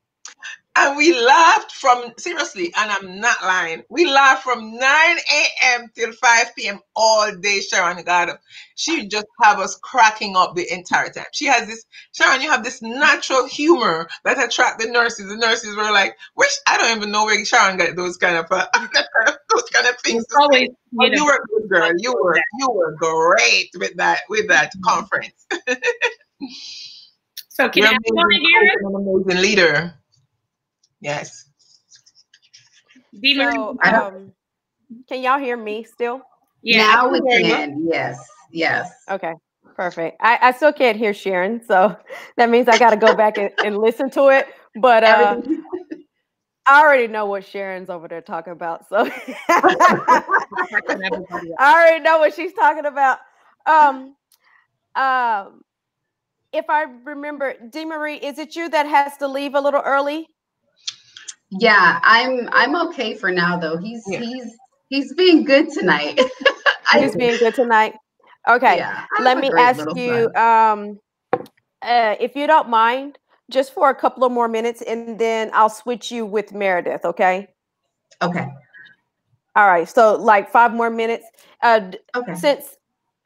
and we laughed seriously, and I'm not lying, we laughed from 9 a.m. till 5 p.m. all day. Sharon got up. She would just have us cracking up the entire time. She has this, Sharon, you have this natural humor that attract the nurses. The nurses were like, I don't even know where Sharon got those kind of things. Always, you were good, girl. You were great with that conference. So can I want to hear it? An amazing leader. Yes. So, can y'all hear me still? Yeah. Now we can. Yes. Okay. Perfect. I still can't hear Sharon, so that means I got to go back and listen to it. But I already know what Sharon's over there talking about, so I already know what she's talking about. If I remember, DeMarie, is it you that has to leave a little early? Yeah, I'm okay for now though. He's being good tonight. He's being good tonight. Okay, yeah, let me ask you, if you don't mind, just for a couple of more minutes, and then I'll switch you with Meredith. Okay. Okay. All right. So like 5 more minutes. Okay. Since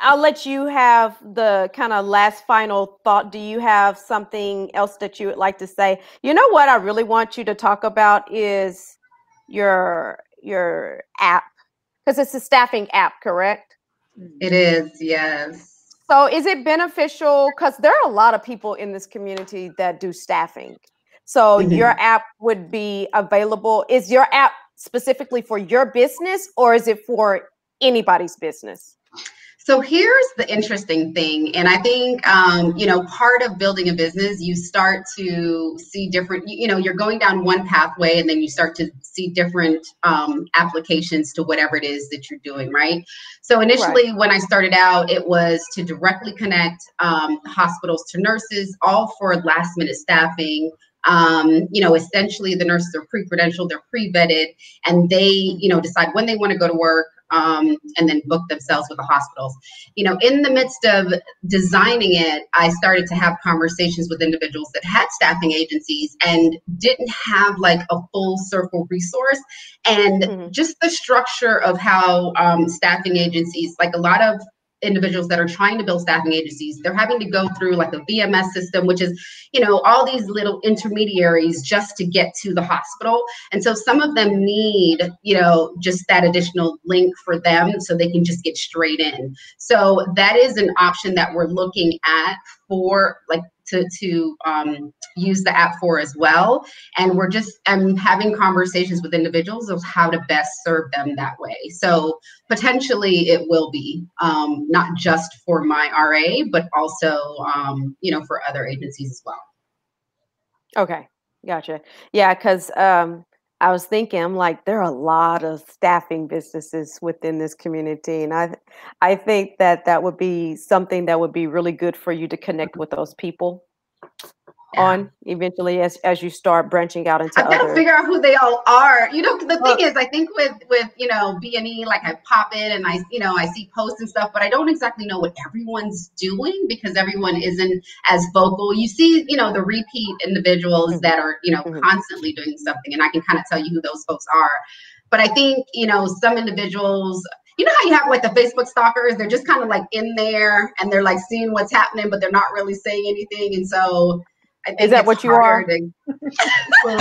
I'll let you have the kind of last final thought. Do you have something else that you would like to say? You know what I really want you to talk about is your app, because it's a staffing app, correct? It is, yes. So is it beneficial? Because there are a lot of people in this community that do staffing. So your app would be available. Is your app specifically for your business, or is it for anybody's business? So here's the interesting thing. And I think, part of building a business, you start to see different, you're going down one pathway and then you start to see different applications to whatever it is that you're doing, right? So initially, when I started out, it was to directly connect hospitals to nurses, all for last minute staffing. Essentially the nurses are pre-credentialed, they're pre-vetted, and they, decide when they want to go to work. And then book themselves with the hospitals. In the midst of designing it, I started to have conversations with individuals that had staffing agencies and didn't have like a full circle resource. And just the structure of how staffing agencies, like a lot of individuals that are trying to build staffing agencies, they're having to go through like a VMS system, which is, all these little intermediaries just to get to the hospital. And so some of them need, just that additional link for them so they can just get straight in. So that is an option that we're looking at for like to use the app for as well. And I'm having conversations with individuals of how to best serve them that way. So potentially it will be not just for my RA, but also, for other agencies as well. Okay. Gotcha. Yeah. Cause I was thinking, I'm like, there are a lot of staffing businesses within this community. And I think that would be something that would be really good for you to connect with those people on eventually as you start branching out into I've got to figure out who they all are. The thing is, I think with B&E, like I pop in and I see posts and stuff, but I don't exactly know what everyone's doing because everyone isn't as vocal. You see, the repeat individuals that are, constantly doing something, and I can kind of tell you who those folks are. But I think, some individuals, how you have like the Facebook stalkers, they're just kind of like in there and they're like seeing what's happening, but they're not really saying anything. And so I think Is that it's what you are? So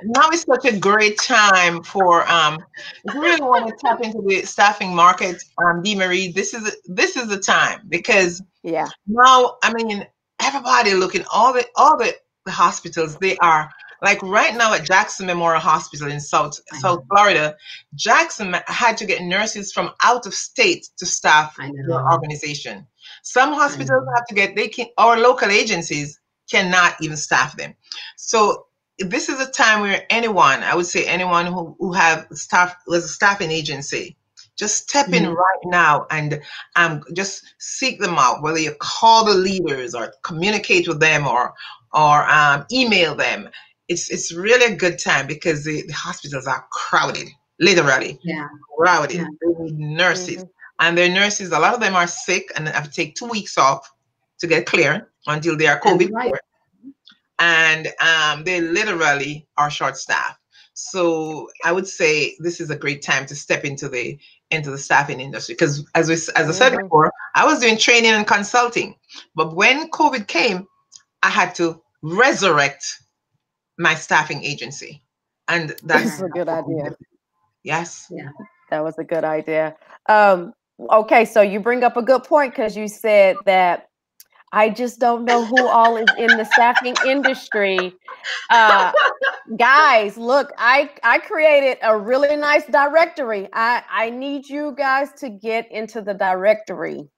now is such a great time for if you really want to tap into the staffing market, Dee Marie, this is the time, because Yeah. now, I mean, everybody looking, all the hospitals, they are like right now at Jackson Memorial Hospital in South Florida. Jackson had to get nurses from out of state to staff their organization. Some hospitals have to get, our local agencies cannot even staff them. So this is a time where anyone, I would say anyone who have staff, was a staffing agency, just step in right now and just seek them out, whether you call the leaders or communicate with them or email them. It's really a good time because the hospitals are crowded, literally crowded. Yeah. They need nurses. And their nurses, a lot of them are sick and have to take 2 weeks off to get clear until they are COVID clear. And they literally are short-staffed. So I would say this is a great time to step into the staffing industry, because as I said before, I was doing training and consulting, but when COVID came, I had to resurrect my staffing agency, and that's a good idea. Yes, yeah, that was a good idea. Okay, so you bring up a good point, because you said that I just don't know who all is in the staffing industry. Guys, look, I created a really nice directory. I need you guys to get into the directory.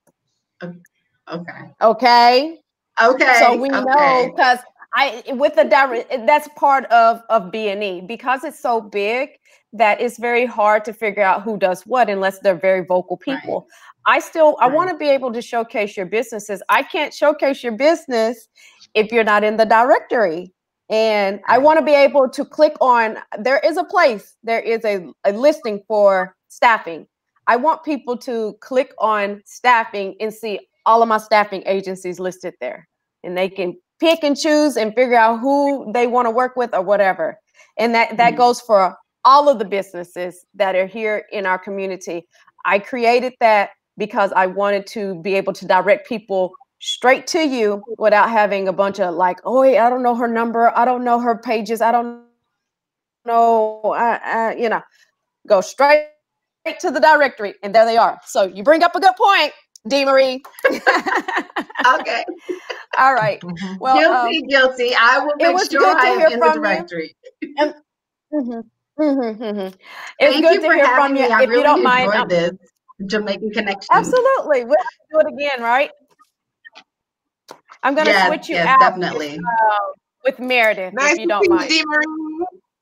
Okay. So we know, because with the that's part of B&E, because it's so big that it's very hard to figure out who does what unless they're very vocal people. I want to be able to showcase your businesses. I can't showcase your business if you're not in the directory. And I want to be able to click on, there is a listing for staffing. I want people to click on staffing and see all of my staffing agencies listed there. And they can pick and choose and figure out who they want to work with or whatever. And that goes for all of the businesses that are here in our community. I created that because I wanted to be able to direct people straight to you without having a bunch of like, oh, I don't know her number, I don't know her pages, I don't know, go straight to the directory, and there they are. So you bring up a good point, Dee Marie. Okay. All right. Well, guilty. I will make sure I am in the directory. It's good to hear from you. If you don't mind, this Jamaican connection. Absolutely. We'll do it again, right? I'm going to switch you out definitely. With Meredith, if you don't mind.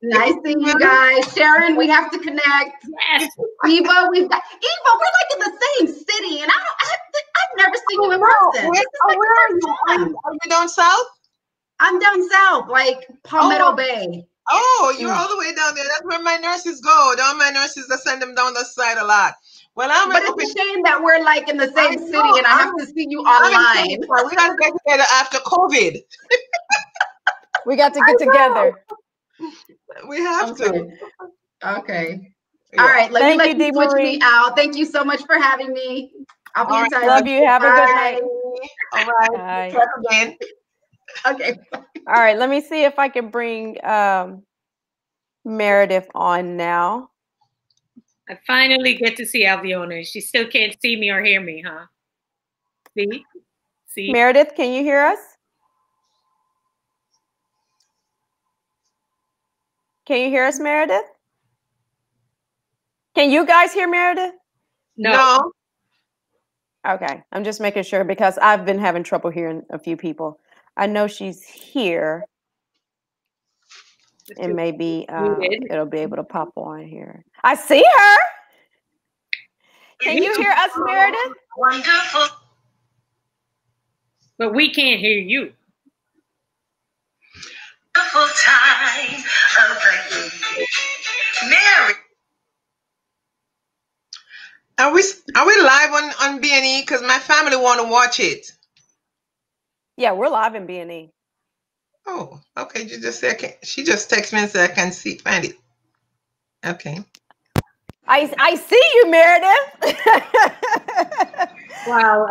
Nice seeing you guys. Sharon, we have to connect. Yes. Eva, we're like in the same city, and I've never seen you in person. Where are you? Are you down south? I'm down south, like Palmetto Bay. Oh, you're all the way down there. That's where my nurses go. All my nurses, I send them down the side a lot. Well, but it's a shame that we're like in the same city, and I have to see you online. We got to get together after COVID. We got to get together. We have to. Okay. Yeah. All right. Let me switch me out. Thank you so much for having me. I'll be in touch. Love you. Have a good night. All right. Talk again. Okay. All right. Let me see if I can bring Meredith on now. I finally get to see Alviona. She still can't see me or hear me, huh? See? Meredith, can you hear us? Can you hear us, Meredith? Can you guys hear Meredith? No. Okay. I'm just making sure, because I've been having trouble hearing a few people. I know she's here. And maybe it'll be able to pop on here. I see her. Can you hear us, Meredith? Wonderful. But we can't hear you. Wonderful time of the year. Mary. Are we live on B&E? Because my family want to watch it. Yeah, we're live in B&E. Oh, okay. You just say she just texted me and said I can find it. Okay. I see you, Meredith. Wow.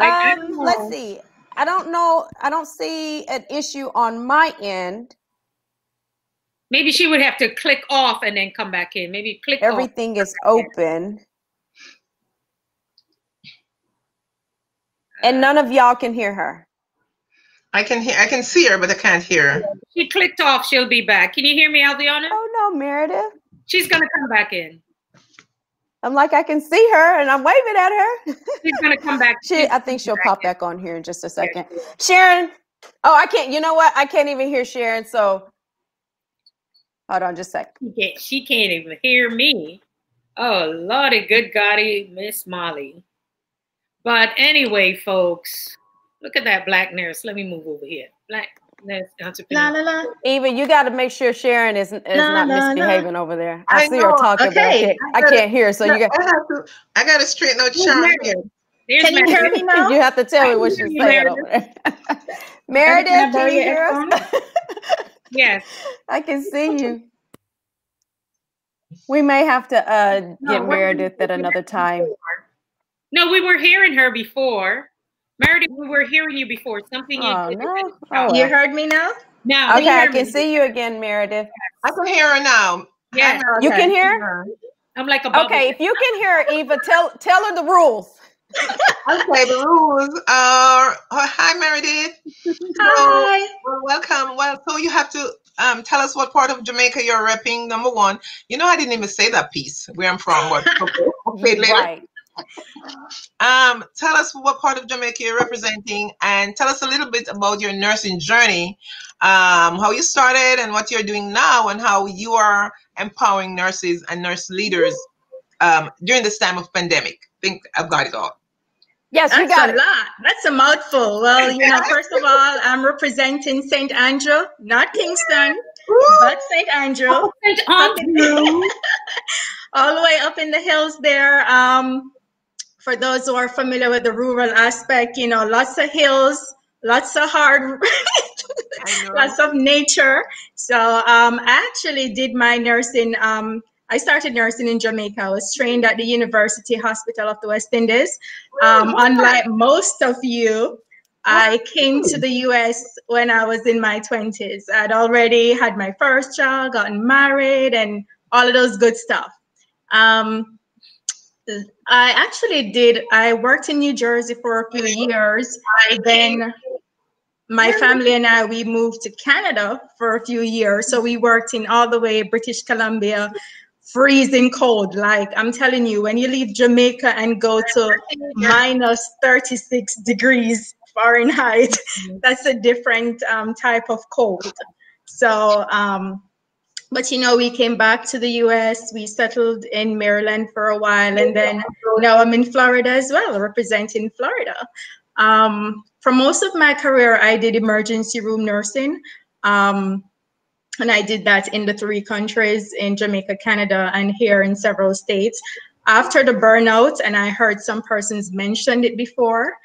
Let's see. I don't know. I don't see an issue on my end. Maybe she would have to click off and then come back in. Maybe click off. Everything is open. And none of y'all can hear her. I can see her, but I can't hear her. She clicked off. She'll be back. Can you hear me, Alviana? Oh no, Meredith. She's gonna come back in. I'm like, I can see her and I'm waving at her. She's gonna come back. I think she'll pop back on here in just a second. Sharon. Oh, I can't. You know what? I can't even hear Sharon. So hold on just a sec. She can't even hear me. Oh, Lordy, good golly, Miss Molly. But anyway, folks, look at that black nurse. Let me move over here. Black nurse entrepreneur. La, la, la. Eva, you got to make sure Sharon is not misbehaving over there. I see know. her talking, Okay. but I can't hear. So you got. I got to straighten out Sharon. Can you hear me now? You have to tell me what she's saying over there. Meredith, can you hear us? Yes. I can see you. We may have to get Meredith at another time. No, we were hearing her before. Meredith, we were hearing you before. Something Oh, you no. did. Oh, You well. heard me now? No. Okay, I can see you again, Meredith. I can hear her now. Yeah. You can hear her? I'm like a bubble. Okay, if you can hear her, Eva, tell her the rules. Okay, the rules are. Hi, Meredith. Hi. Well, welcome. Well, so you have to tell us what part of Jamaica you're repping. Number one, I didn't even say that piece. Where I'm from. What? Okay, later. Right. Tell us what part of Jamaica you're representing, and tell us a little bit about your nursing journey, how you started and what you're doing now, and how you are empowering nurses and nurse leaders during this time of pandemic. I think I've got it all. Yes, you That's got a it. lot. That's a mouthful. Well, first of all, I'm representing St. Andrew, not Kingston, but St. Andrew. St. Andrew. All the way up in the hills there. For those who are familiar with the rural aspect, lots of hills, lots of hard, lots of nature. So I actually did my nursing. I started nursing in Jamaica. I was trained at the University Hospital of the West Indies. Unlike most of you, I came to the US when I was in my 20s. I'd already had my first child, gotten married, and all of those good stuff. I worked in New Jersey for a few years. Then my family and I, we moved to Canada for a few years. So we worked in all the way British Columbia, freezing cold. Like I'm telling you, when you leave Jamaica and go to minus 36 degrees Fahrenheit, that's a different type of cold. So, but we came back to the US, we settled in Maryland for a while, and then now I'm in Florida as well, representing Florida. For most of my career, I did emergency room nursing. And I did that in the 3 countries, in Jamaica, Canada, and here in several states. After the burnout, and I heard some persons mentioned it before,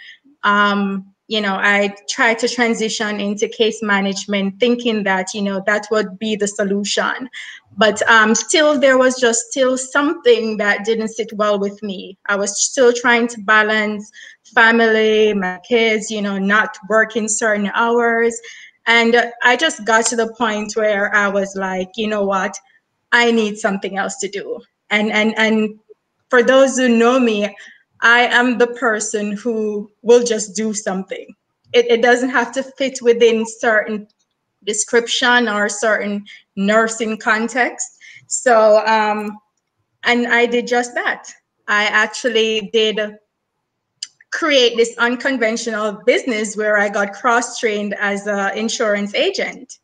I tried to transition into case management, thinking that, that would be the solution. But still, there was just still something that didn't sit well with me. I was still trying to balance family, my kids, not working certain hours. And I just got to the point where I was like, you know what, I need something else to do. And for those who know me, I am the person who will just do something. It doesn't have to fit within certain description or certain nursing context. So, and I did just that. I actually did create this unconventional business where I got cross-trained as an insurance agent,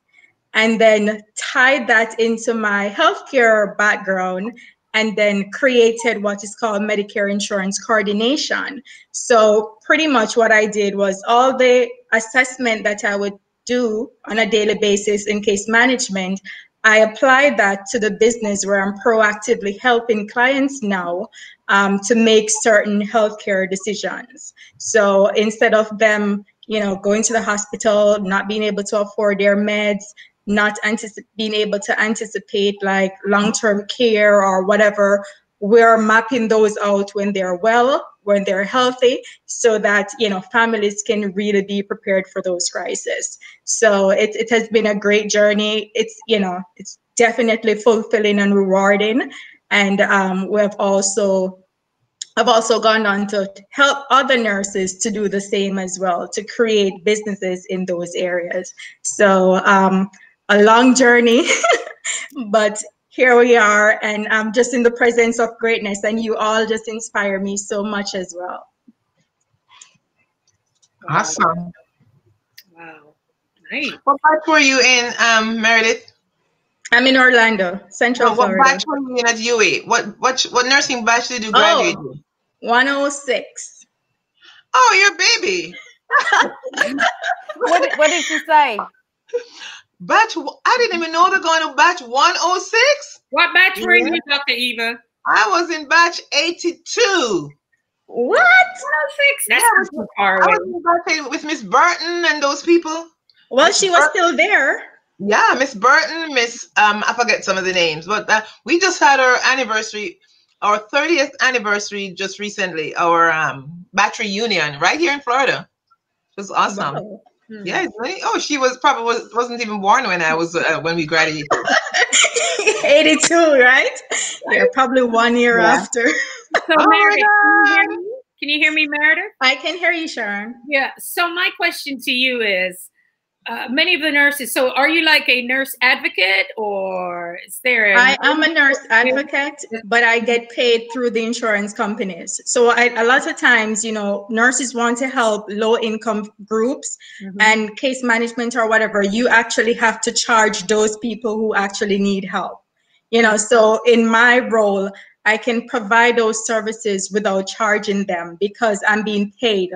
and then tied that into my healthcare background, and then created what is called Medicare insurance coordination. So pretty much what I did was all the assessment that I would do on a daily basis in case management, I applied that to the business where I'm proactively helping clients now to make certain healthcare decisions. So instead of them, going to the hospital, not being able to afford their meds, not being able to anticipate like long-term care or whatever, we're mapping those out when they're well, when they're healthy, so that, you know, families can really be prepared for those crises. So it has been a great journey. It's, you know, it's definitely fulfilling and rewarding. And I've also gone on to help other nurses to do the same as well, to create businesses in those areas. So a long journey, but here we are, and I'm just in the presence of greatness, and you all just inspire me so much as well. Awesome. Wow. Nice. What batch were you in, Meredith? I'm in Orlando, Central What Florida. batch were you in at UA? What nursing batch did you graduate in? 106. Oh, you're a baby. What did you say? Batch, I didn't even know they're going to batch 106. What batch were you, Dr. Eva? I was in batch 82. What? 106? That's not too far I away. was in batch with Miss Burton and those people. Well, she was still there. Yeah, Miss Burton, I forget some of the names, but we just had our anniversary, our 30th anniversary just recently, our batch reunion right here in Florida. It was awesome. Wow. Yeah, she wasn't even born when I was when we graduated. 82, right? Yeah, probably 1 year after. So, Meredith, can you hear me, Meredith? I can hear you, Sharon. Yeah. So my question to you is, many of the nurses, so are you like a nurse advocate, or is there I am a nurse advocate, but I get paid through the insurance companies. So a lot of times, you know, nurses want to help low income groups and case management or whatever. You actually have to charge those people who actually need help. You know, so in my role, I can provide those services without charging them because I'm being paid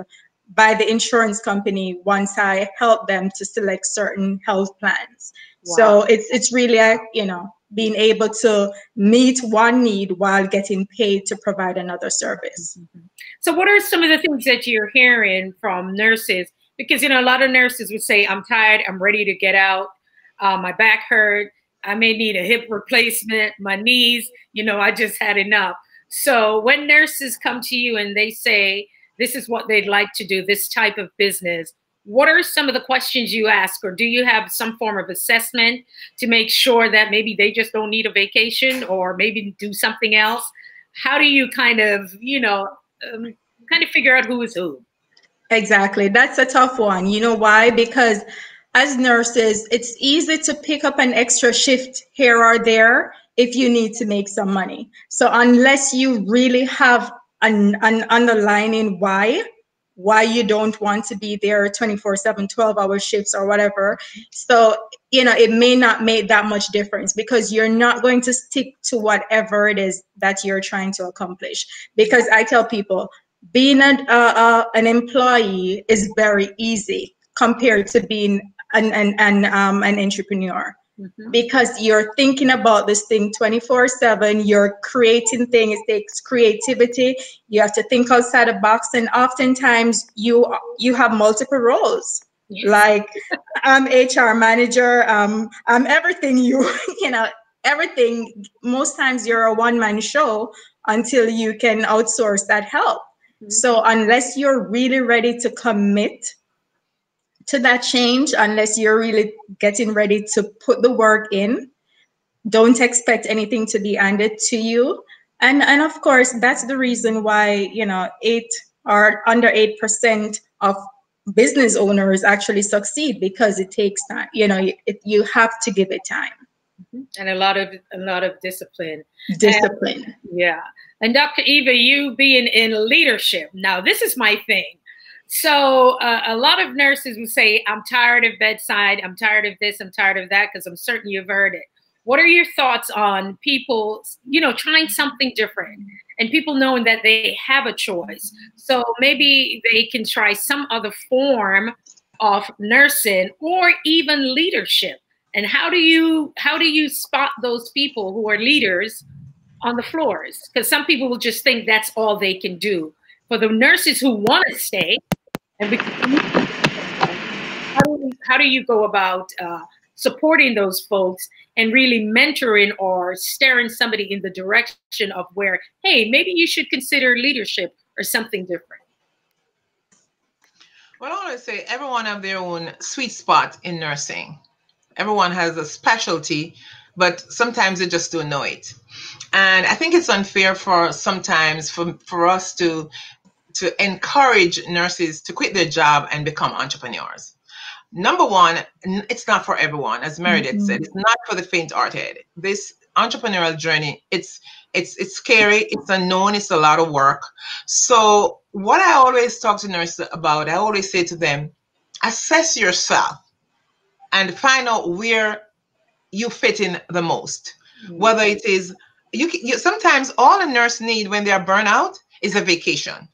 by the insurance company once I help them to select certain health plans. Wow. So it's really, you know, being able to meet one need while getting paid to provide another service. So what are some of the things that you're hearing from nurses? Because, you know, a lot of nurses would say, I'm tired, I'm ready to get out, my back hurt, I may need a hip replacement, my knees, you know, I just had enough. So when nurses come to you and they say, this is what they'd like to do, this type of business, what are some of the questions you ask? Or do you have some form of assessment to make sure that maybe they just don't need a vacation or maybe do something else? How do you kind of, you know, kind of figure out who is who? Exactly. That's a tough one. You know why? Because as nurses, it's easy to pick up an extra shift here or there if you need to make some money. So unless you really have an underlining why you don't want to be there 24/7, 12-hour shifts or whatever. So, you know, it may not make that much difference because you're not going to stick to whatever it is that you're trying to accomplish. Because I tell people, being an employee is very easy compared to being an entrepreneur. Because you're thinking about this thing 24/7, you're creating things, it takes creativity, you have to think outside the box, and oftentimes you have multiple roles. Like I'm HR manager, I'm everything you know, everything. Most times you're a one-man show until you can outsource that help. So unless you're really ready to commit to that change, unless you're really getting ready to put the work in, don't expect anything to be handed to you. And of course, that's the reason why, you know, under 8% of business owners actually succeed, because it takes time. You know, you have to give it time. And a lot of discipline. Discipline. Yeah. And Dr. Eva, you being in leadership, now this is my thing. So a lot of nurses would say, I'm tired of bedside, I'm tired of this, I'm tired of that, because I'm certain you've heard it. What are your thoughts on people, you know, trying something different and people knowing that they have a choice? So maybe they can try some other form of nursing or even leadership. And how do you spot those people who are leaders on the floors? Because some people will just think that's all they can do. For the nurses who want to stay, and how do you go about supporting those folks and really mentoring or steering somebody in the direction of where, hey, maybe you should consider leadership, or something different? Well, I always say everyone have their own sweet spot in nursing. Everyone has a specialty, but sometimes they just don't know it. And I think it's unfair for sometimes for us to encourage nurses to quit their job and become entrepreneurs. Number one, it's not for everyone, as Meredith said. It's not for the faint-hearted. This entrepreneurial journey, it's scary, it's unknown, it's a lot of work. So what I always talk to nurses about, I always say to them, assess yourself and find out where you fit in the most. Whether it is, you sometimes all a nurse need when they are burnt out is a vacation.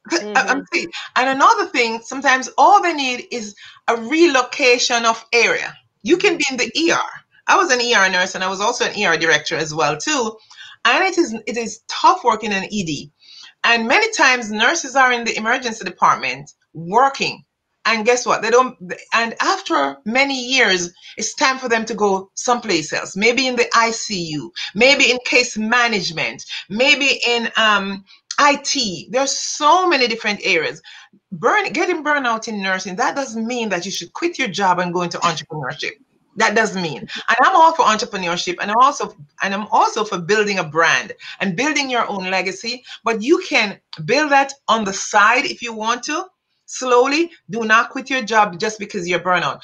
I'm saying. And another thing, sometimes all they need is a relocation of area. You can be in the ER. I was an ER nurse and I was also an ER director as well too. And it is tough working in ED. And many times nurses are in the emergency department working. And guess what? And after many years, it's time for them to go someplace else. Maybe in the ICU, maybe in case management, maybe in IT. There's so many different areas. Getting burnout in nursing, that doesn't mean that you should quit your job and go into entrepreneurship. That doesn't mean. And I'm all for entrepreneurship, and I'm also for building a brand and building your own legacy. But you can build that on the side if you want to. Slowly. Do not quit your job just because you're burnout.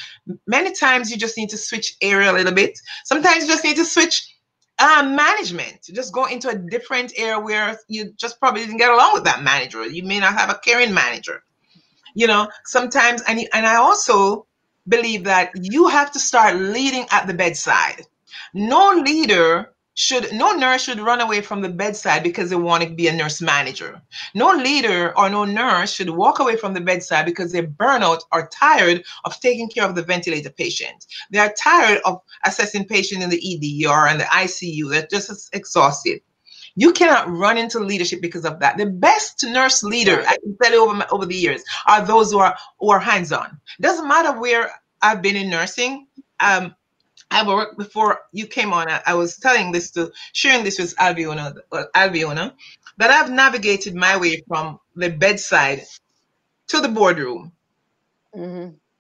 Many times you just need to switch area a little bit. Sometimes you just need to switch management. Just go into a different area where you just probably didn't get along with that manager. You may not have a caring manager. Sometimes, and I also believe that you have to start leading at the bedside. No nurse should run away from the bedside because they want to be a nurse manager. No leader or no nurse should walk away from the bedside because they're burnout or tired of taking care of the ventilator patient. They are tired of assessing patients in the ED or in the ICU. They're just exhausted. You cannot run into leadership because of that. The best nurse leader, I can tell you over the years, are those who are hands-on. It doesn't matter where I've been in nursing. I worked before you came on. I was sharing this with Albiona, that I've navigated my way from the bedside to the boardroom,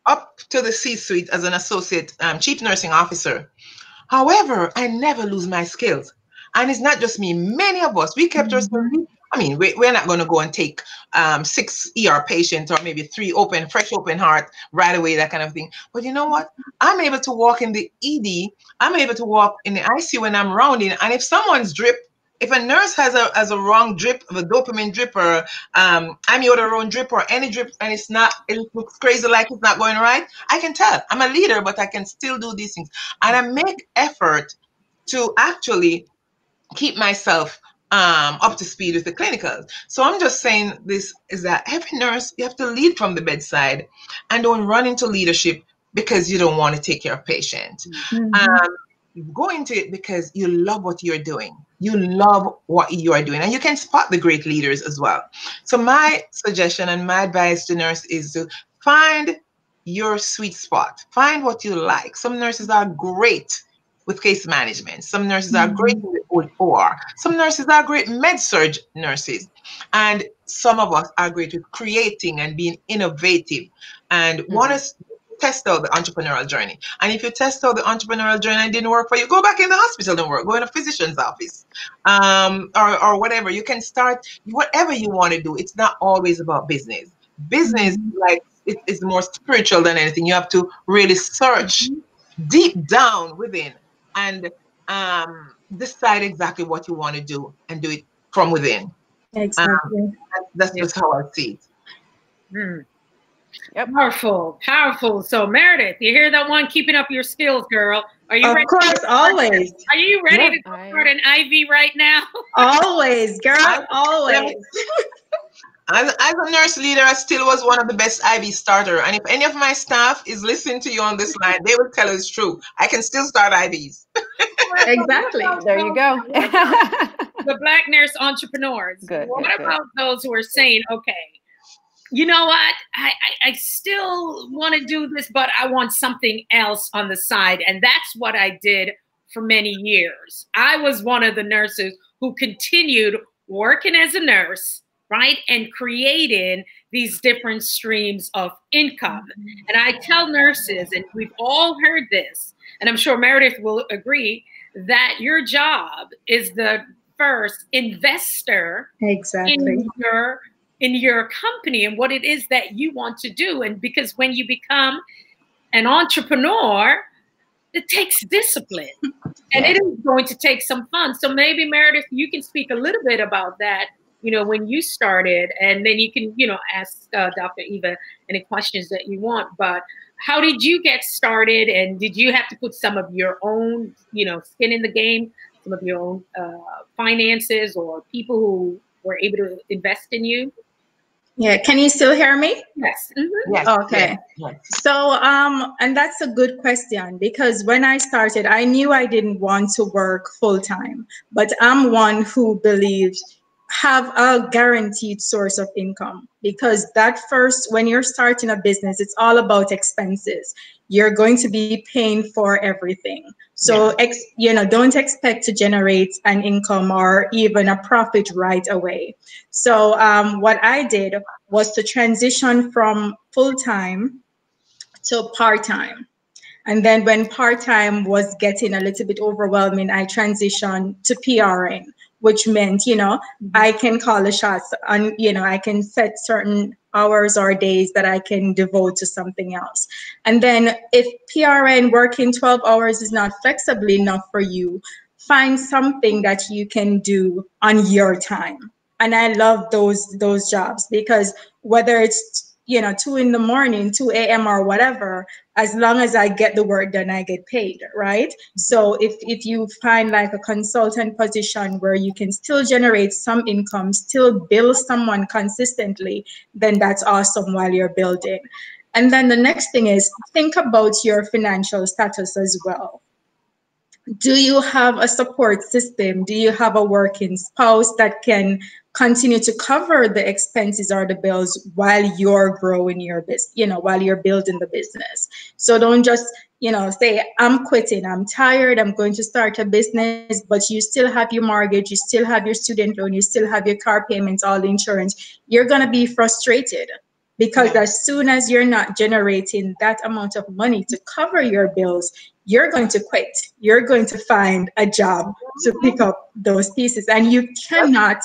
up to the C-suite as an associate chief nursing officer. However, I never lose my skills. And it's not just me. Many of us, we kept ourselves. I mean, we're not going to go and take 6 ER patients or maybe 3 fresh open heart right away, that kind of thing. But you know what? I'm able to walk in the ED. I'm able to walk in the ICU when I'm rounding. And if someone's drip, if a nurse has a wrong drip, a dopamine drip or amiodarone drip or any drip, and it looks crazy like it's not going right, I can tell. I'm a leader, but I can still do these things. And I make effort to actually keep myself up to speed with the clinicals. So I'm just saying this is that every nurse, you have to lead from the bedside and don't run into leadership because you don't want to take care of patients. Go into it because you love what you're doing. You love what you are doing, and you can spot the great leaders as well. So my suggestion and my advice to nurse is to find your sweet spot. Find what you like. Some nurses are great with case management. Some nurses are great with OR. Some nurses are great med-surg nurses. And some of us are great with creating and being innovative and want to test out the entrepreneurial journey. And if you test out the entrepreneurial journey and it didn't work for you, go back in the hospital and work. Go in a physician's office or whatever. You can start whatever you want to do. It's not always about business. Business, like, it's more spiritual than anything. You have to really search deep down within and decide exactly what you want to do and do it from within. Exactly. That's just how I see it. Yep. Powerful. So Meredith, you hear that one? Keeping up your skills, girl. Are you ready? Of course, always. Are you ready to start an IV right now? Always, girl, always. As a nurse leader, I still was one of the best IV starter. And if any of my staff is listening to you on this line, they will tell you it's true. I can still start IVs. Exactly. There you go. The Black nurse entrepreneurs. What about those who are saying, okay, you know what? I still want to do this, but I want something else on the side. And that's what I did for many years. I was one of the nurses who continued working as a nurse right? And creating these different streams of income. And I tell nurses, and we've all heard this, and I'm sure Meredith will agree, that your job is the first investor Exactly. in your company and what it is that you want to do. And because when you become an entrepreneur, it takes discipline. And it is going to take some fun. So maybe Meredith, you can speak a little bit about that, when you started, and then you can, ask Dr. Eva any questions that you want. But how did you get started? And did you have to put some of your own, skin in the game, some of your own finances, or people who were able to invest in you? Yeah, can you still hear me? Yes. Mm-hmm. Yes. Okay. Yes. So, and that's a good question, because when I started, I knew I didn't want to work full time, but I'm one who believes have a guaranteed source of income, because that first, when you're starting a business, it's all about expenses. You're going to be paying for everything. So, don't expect to generate an income or even a profit right away. So what I did was to transition from full-time to part-time. And then when part-time was getting a little bit overwhelming, I transitioned to PRN, which meant, I can call the shots and, I can set certain hours or days that I can devote to something else. And then if PRN working 12 hours is not flexible enough for you, find something that you can do on your time. And I love those jobs, because whether it's 2 in the morning, 2 a.m. or whatever, as long as I get the work done, I get paid, right? So if you find like a consultant position where you can still generate some income, still bill someone consistently, then that's awesome while you're building. And then the next thing is, think about your financial status as well. Do you have a support system? Do you have a working spouse that can continue to cover the expenses or the bills while you're growing your business, while you're building the business? So don't just, say, I'm quitting, I'm tired, I'm going to start a business, but you still have your mortgage, you still have your student loan, you still have your car payments, all the insurance. You're going to be frustrated, because as soon as you're not generating that amount of money to cover your bills, you're going to quit. You're going to find a job to pick up those pieces. And you cannot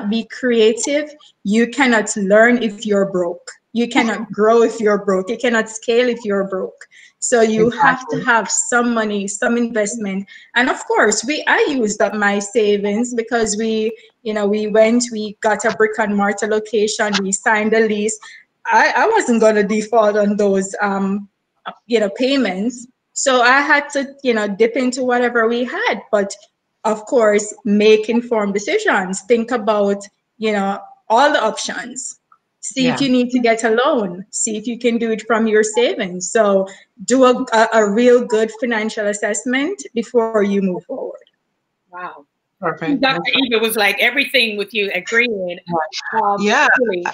be creative. You cannot learn if you're broke. You cannot grow if you're broke. You cannot scale if you're broke. So you have to have some money, some investment. And of course, I used up my savings, because we got a brick and mortar location, we signed a lease. I wasn't going to default on those, payments. So I had to, dip into whatever we had. But of course, make informed decisions. Think about, all the options. See if you need to get a loan. See if you can do it from your savings. So do a real good financial assessment before you move forward. Wow. Perfect. Dr. Eva was like everything with you, agreeing. Really.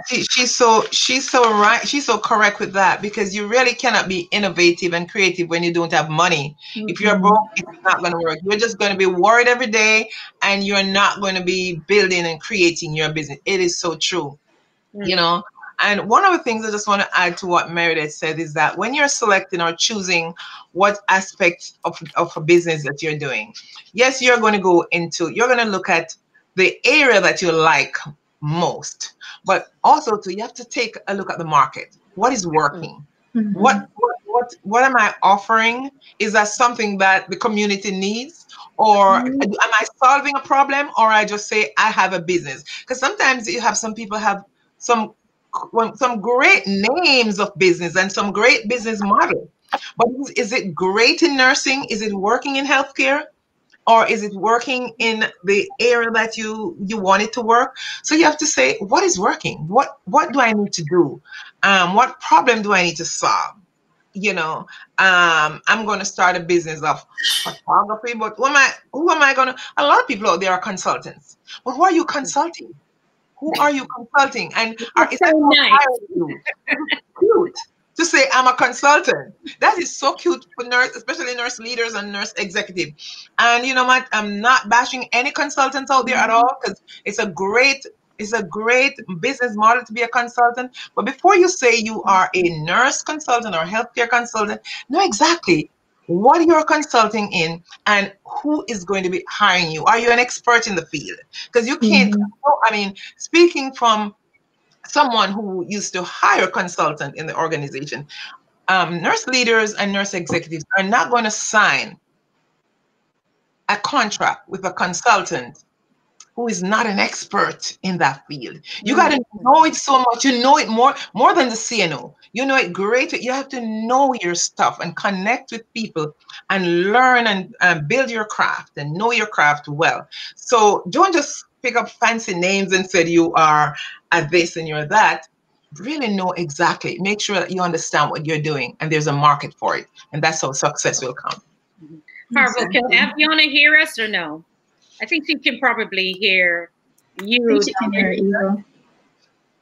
She's so right. She's so correct with that, because you really cannot be innovative and creative when you don't have money. Mm-hmm. If you're broke, it's not going to work. You're just going to be worried every day, and you're not going to be building and creating your business. It is so true. Mm-hmm. And one of the things I just want to add to what Meredith said is that when you're selecting or choosing what aspects of a business that you're doing, yes, you're going to look at the area that you like most, but also you have to take a look at the market. What is working? Mm-hmm. What am I offering? Is that something that the community needs? Or am I solving a problem? Or I just say I have a business? Because sometimes you have some people have some great names of business and some great business model, but is it great in nursing? Is it working in healthcare? Or is it working in the area that you want it to work? So you have to say, what is working? What do I need to do? What problem do I need to solve? I'm going to start a business of photography, but who am I going to? A lot of people out there are consultants, but who are you consulting? Who are you consulting? And is that so nice? Cute to say I'm a consultant. That is so cute for nurse, especially nurse leaders and nurse executives. And you know what? I'm not bashing any consultants out there at all, because it's a great It's a great business model to be a consultant. But before you say you are a nurse consultant or healthcare consultant, know exactly what you're consulting in and who is going to be hiring you. Are you an expert in the field? Because you can't, I mean, speaking from someone who used to hire a consultant in the organization, nurse leaders and nurse executives are not going to sign a contract with a consultant who is not an expert in that field. You got to know it so much. You know it more than the CNO. You know it great. You have to know your stuff and connect with people and learn and build your craft and know your craft well. So don't just pick up fancy names and say you are at this and you're that. Really know exactly. Make sure that you understand what you're doing and there's a market for it. And that's how success will come. Harville, can Aviona hear us or no? I think she can probably hear you. She can hear you.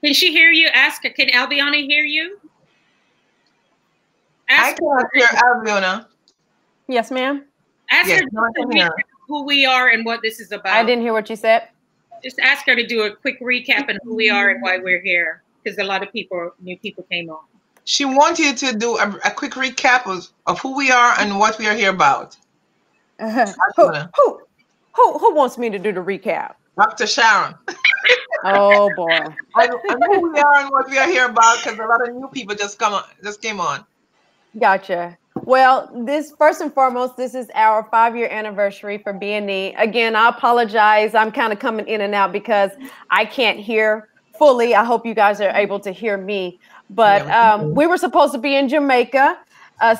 Can she hear you? Ask her. Can Albiona hear you? I cannot hear Albiona. Yes, ma'am. Ask Yes, her no, I can hear her. who we are and what this is about. I didn't hear what you said. Just ask her to do a quick recap on who we are and why we're here, because a lot of new people came on. She wants you to do a quick recap of who we are and what we are here about. Who wants me to do the recap? Dr. Sharon. Oh boy. I know who we are and what we are here about because a lot of new people just came on. Gotcha. Well, this first and foremost, this is our 5-year anniversary for BNE. Again, I apologize. I'm kind of coming in and out because I can't hear fully. I hope you guys are able to hear me. But we were supposed to be in Jamaica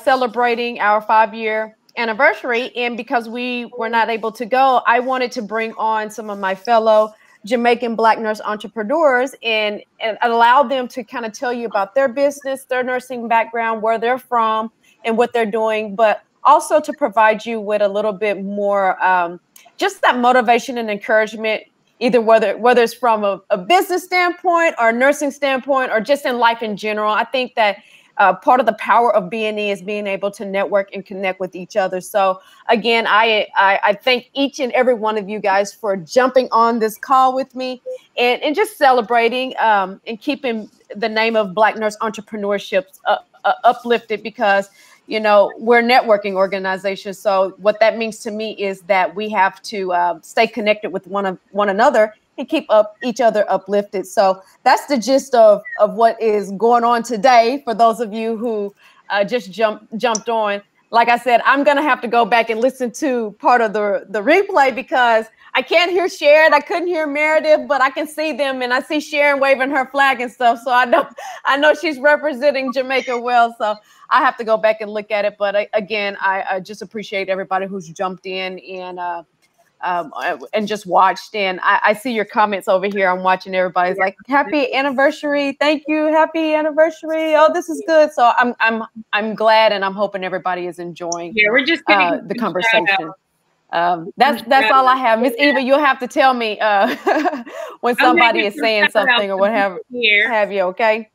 celebrating our 5-year anniversary. And because we were not able to go, I wanted to bring on some of my fellow Jamaican Black nurse entrepreneurs and allow them to kind of tell you about their business, their nursing background, where they're from, and what they're doing, but also to provide you with a little bit more just that motivation and encouragement, either whether it's from a business standpoint or a nursing standpoint or just in life in general. I think that part of the power of BNE is being able to network and connect with each other. So again, I thank each and every one of you guys for jumping on this call with me and just celebrating and keeping the name of Black Nurse Entrepreneurship uplifted because, you know, we're a networking organization. So what that means to me is that we have to stay connected with one another and keep each other uplifted. So that's the gist of what is going on today. For those of you who just jumped on, like I said, I'm gonna have to go back and listen to part of the replay because I can't hear Sharon. I couldn't hear Meredith, but I can see them, and I see Sharon waving her flag and stuff. So I know she's representing Jamaica well. So I have to go back and look at it. But again, I just appreciate everybody who's jumped in and just watched. And I see your comments over here. I'm watching everybody's like, happy anniversary. Thank you. Happy anniversary. Oh, this is good. So I'm glad, and I'm hoping everybody is enjoying we're just the conversation. That's all I have. Miss Eva, you'll have to tell me when somebody is saying something or what have you, okay?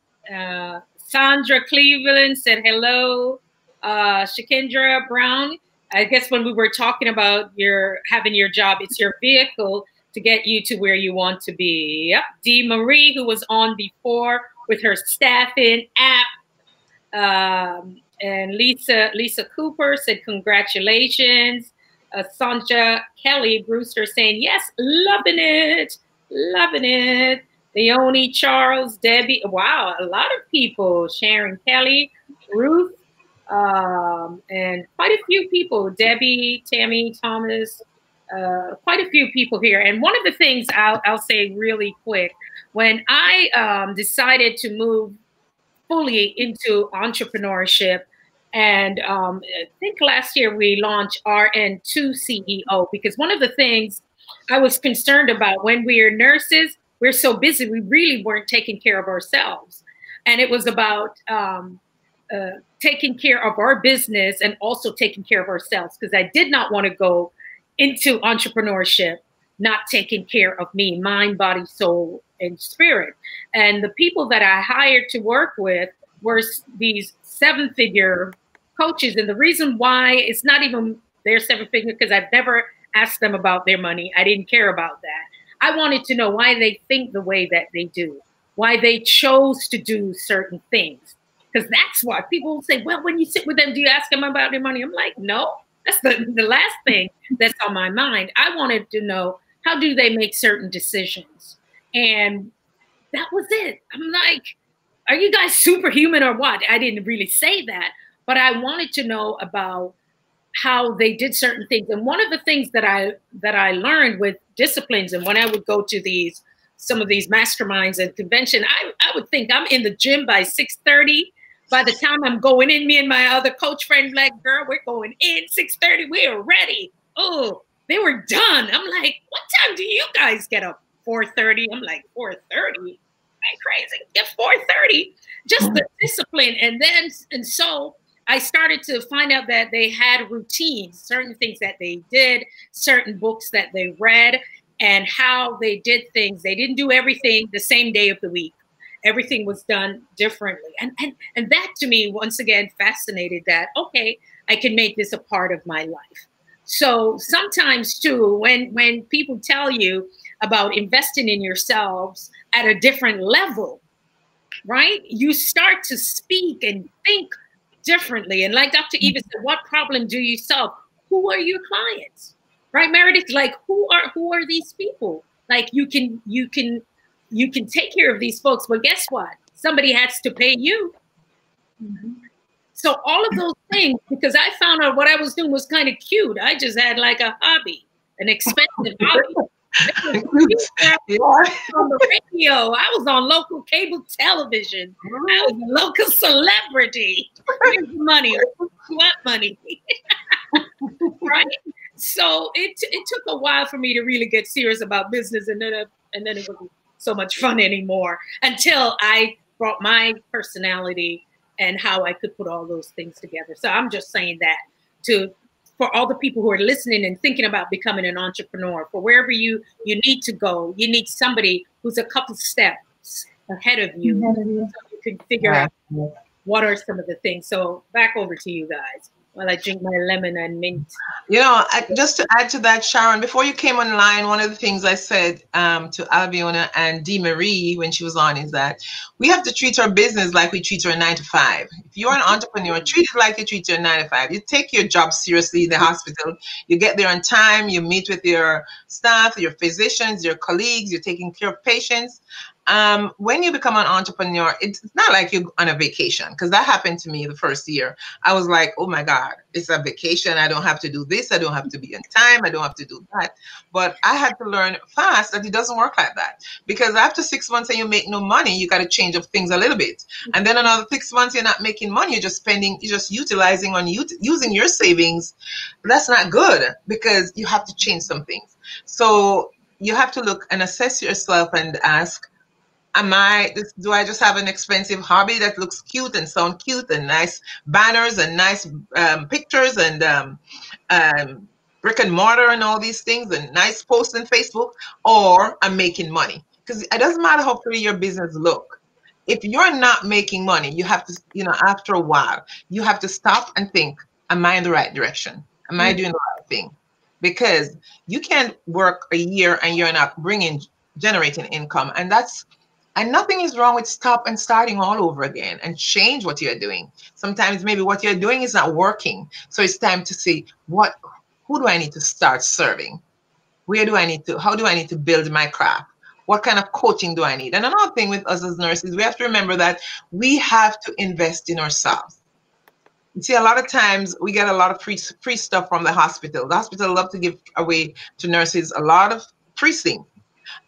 Sandra Cleveland said hello. Shakendra Brown, I guess when we were talking about having your job, it's your vehicle to get you to where you want to be. Yep. Dee Marie, who was on before with her staffing app. And Lisa Cooper said congratulations. Sanja Kelly Brewster saying, yes, loving it. Leonie Charles, Debbie, wow, a lot of people. Sharon Kelly, Ruth, and quite a few people. Debbie, Tammy, Thomas, quite a few people here. And one of the things I'll say really quick, when I decided to move fully into entrepreneurship, and I think last year we launched RN2 CEO, because one of the things I was concerned about when we are nurses, we're so busy, we really weren't taking care of ourselves. And it was about taking care of our business and also taking care of ourselves, because I did not want to go into entrepreneurship not taking care of me, mind, body, soul, and spirit. And the people that I hired to work with were these 7-figure coaches. And the reason why it's not even their 7-figure, because I've never asked them about their money. I didn't care about that. I wanted to know why they think the way that they do, why they chose to do certain things. Because that's why people will say, well, when you sit with them, do you ask them about their money? I'm like, no, that's the last thing that's on my mind. I wanted to know, how do they make certain decisions? And that was it. I'm like, are you guys superhuman or what? I didn't really say that, but I wanted to know about how they did certain things. And one of the things that I learned with disciplines, and when I would go to some of these masterminds and convention, I would think I'm in the gym by 6:30. By the time I'm going in, me and my other coach friend, like, girl, we're going in 6:30. We are ready. Oh, they were done. I'm like, what time do you guys get up? 4:30. I'm like, 4:30? I'm crazy. Get 4:30. Just the discipline. And so I started to find out that they had routines, certain things that they did, certain books that they read, and how they did things. They didn't do everything the same day of the week. Everything was done differently. And that to me, once again, fascinated that, okay, I can make this a part of my life. So sometimes too, when people tell you about investing in yourselves at a different level, right? You start to speak and think differently. And like Dr. Eva said, what problem do you solve? Who are your clients? Right, Meredith? Like, who are these people? Like, you can take care of these folks, but guess what? Somebody has to pay you. Mm-hmm. So all of those things, because I found out what I was doing was kind of cute. I just had like a hobby, an expensive hobby. On the radio, I was on local cable television. I was a local celebrity. Here's money. What money? Right? So it took a while for me to really get serious about business, and then it wasn't so much fun anymore until I brought my personality and how I could put all those things together. So I'm just saying that for all the people who are listening and thinking about becoming an entrepreneur, for wherever you need to go, you need somebody who's a couple steps ahead of you, so you can figure out what are some of the things. So back over to you guys while I drink my lemon and mint. You know, just to add to that, Sharon, before you came online, one of the things I said to Albiona and Dee Marie when she was on is that we have to treat our business like we treat our 9-to-5. If you're an entrepreneur, treat it like you treat your 9-to-5. You take your job seriously in the hospital. You get there on time. You meet with your staff, your physicians, your colleagues. You're taking care of patients. When you become an entrepreneur, it's not like you're on a vacation, because that happened to me the first year. I was like, oh my God, it's a vacation. I don't have to do this. I don't have to be on time. I don't have to do that. But I had to learn fast that it doesn't work like that, because after 6 months and you make no money, you got to change up things a little bit. And then another 6 months, you're not making money. You're just utilizing using your savings. That's not good, because you have to change some things. So you have to look and assess yourself and ask, do I just have an expensive hobby that looks cute and sound cute and nice banners and nice pictures and brick and mortar and all these things and nice posts on Facebook, or I'm making money? Because it doesn't matter how pretty your business look. If you're not making money, you have to, after a while, you have to stop and think, am I in the right direction? Am I doing the right thing? Because you can't work a year and you're not generating income. And nothing is wrong with starting all over again and change what you're doing. Sometimes maybe what you're doing is not working. So it's time to see, who do I need to start serving? How do I need to build my craft? What kind of coaching do I need? And another thing with us as nurses, we have to remember that we have to invest in ourselves. You see, a lot of times we get a lot of free stuff from the hospital. The hospital love to give away to nurses a lot of free things.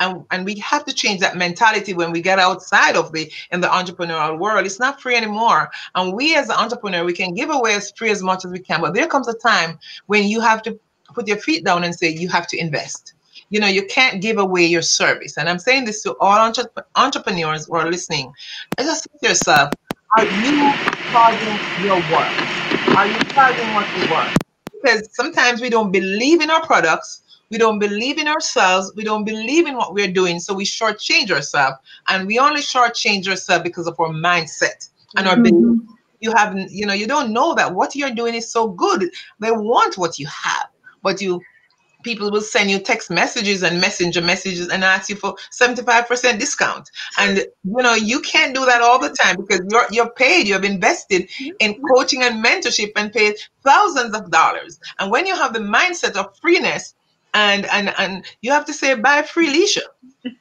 And we have to change that mentality when we get outside in the entrepreneurial world. It's not free anymore. And we as an entrepreneur, we can give away as free as much as we can. But there comes a time when you have to put your feet down and say, you have to invest. You can't give away your service. And I'm saying this to all entrepreneurs who are listening. Just ask yourself, are you charging your worth? Are you charging what you worth? Because sometimes we don't believe in our products. We don't believe in ourselves. We don't believe in what we're doing. So we shortchange ourselves. And we only shortchange ourselves because of our mindset and our belief. You don't know that what you're doing is so good. They want what you have, but you people will send you text messages and messenger messages and ask you for 75% discount. And you can't do that all the time, because you're paid, you have invested in coaching and mentorship and paid thousands of dollars. And when you have the mindset of freeness, and you have to say bye, free Leisha.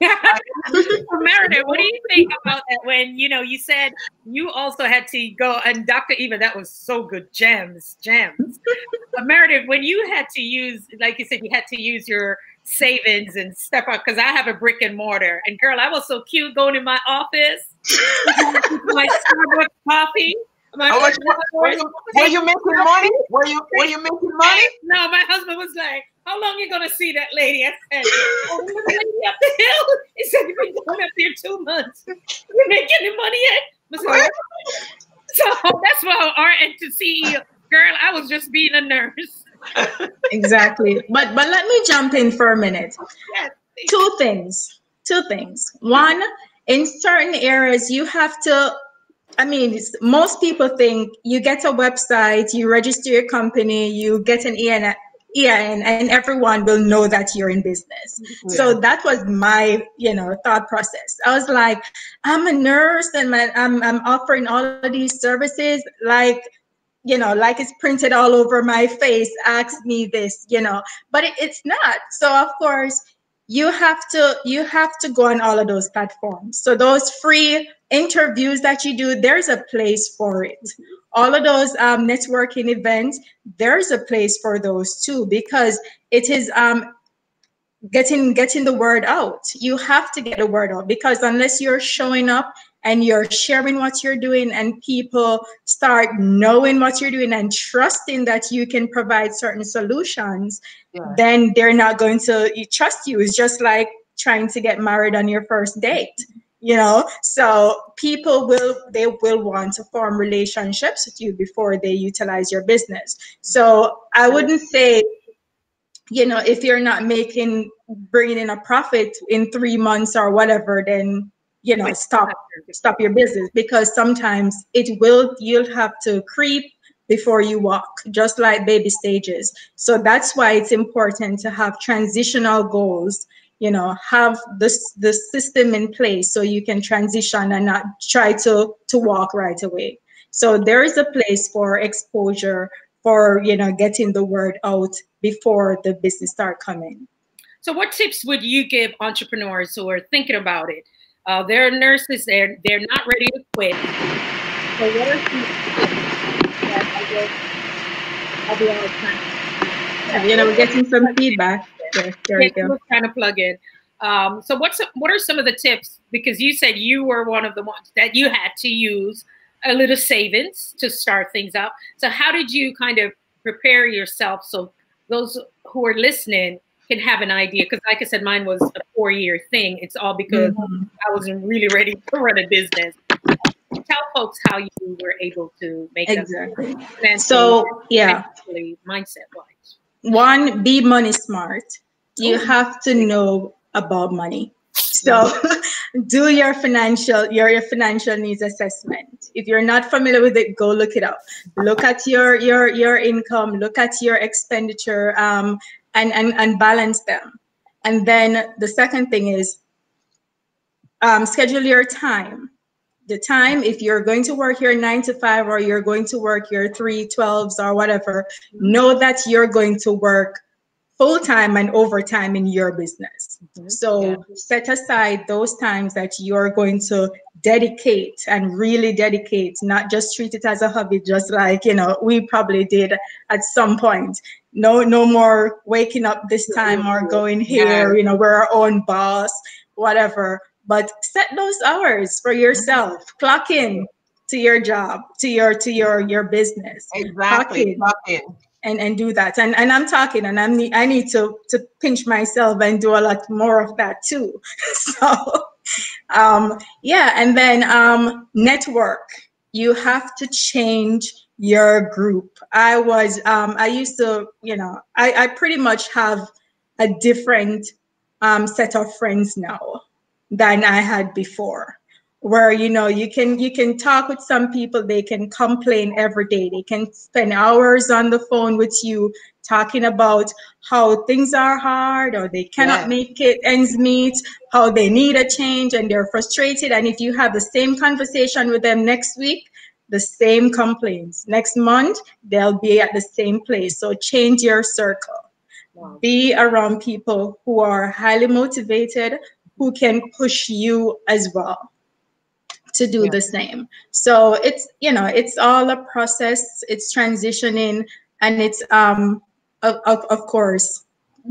Meredith, what do you think about that when, you said you also had to go, and Dr. Eva, that was so good, gems. Meredith, when you had to use, like you said, you had to use your savings and step up, because I have a brick and mortar, and girl, I was so cute going in my office, my Starbucks coffee. Were you making money? Were you making money? No, my husband was like, how long are you going to see that lady? I said, oh, the lady up the hill. He said, you've been going up there 2 months. You making any money yet? Like, so that's why RN to CEO. Girl, I was just being a nurse. Exactly. But let me jump in for a minute. Yes. Two things. One, in certain areas, you have to, most people think you get a website, you register your company, you get an EIN, and everyone will know that you're in business. Yeah. So that was my, thought process. I was like, I'm a nurse and I'm offering all of these services, like it's printed all over my face, ask me this, but it's not. So of course, you have to go on all of those platforms. So those free interviews that you do, there's a place for it. All of those networking events, there's a place for those too, because it is getting the word out. You have to get the word out, because unless you're showing up and you're sharing what you're doing and people start knowing what you're doing and trusting that you can provide certain solutions, then they're not going to trust you. It's just like trying to get married on your first date. So people will want to form relationships with you before they utilize your business. So I wouldn't say, if you're not bringing in a profit in 3 months or whatever, then, stop your business, because sometimes you'll have to creep before you walk, just like baby stages. So that's why it's important to have transitional goals, have the system in place so you can transition and not try to walk right away. So there is a place for exposure, for, getting the word out before the business start coming. So what tips would you give entrepreneurs who are thinking about it? They're nurses, they're not ready to quit. So what are some tips that I'll be all the time? We're getting some feedback. There you go. Trying to plug in. So what are some of the tips? Because you said you were one of the ones that you had to use a little savings to start things out. So how did you kind of prepare yourself so those who are listening can have an idea? Because like I said, mine was a 4-year thing. It's all because I wasn't really ready to run a business. Tell folks how you were able to make exactly. So mindset-wise. One, be money smart. You have to know about money. So do your financial needs assessment. If you're not familiar with it, go look it up. Look at your income, look at your expenditure, and balance them. And then the second thing is schedule your time. The time, if you're going to work your 9 to 5 or you're going to work your 3/12s or whatever, know that you're going to work full-time and overtime in your business. So set aside those times that you're going to dedicate and really dedicate, not just treat it as a hobby, just like, we probably did at some point. No more waking up this time or going here, we're our own boss, whatever. But set those hours for yourself. Clock in to your job, to your business. Exactly. Clock in. And do that. And I'm talking, and I need to pinch myself and do a lot more of that too. So and then network. You have to change your group. I used to, I pretty much have a different set of friends now than I had before. where you can talk with some people. They can complain every day. They can spend hours on the phone with you talking about how things are hard, or they cannot make it ends meet, how they need a change and they're frustrated. And if you have the same conversation with them next week, the same complaints. Next month, they'll be at the same place. So change your circle. Wow. Be around people who are highly motivated, who can push you as well to do the same. So it's, it's all a process. It's transitioning, and it's of course,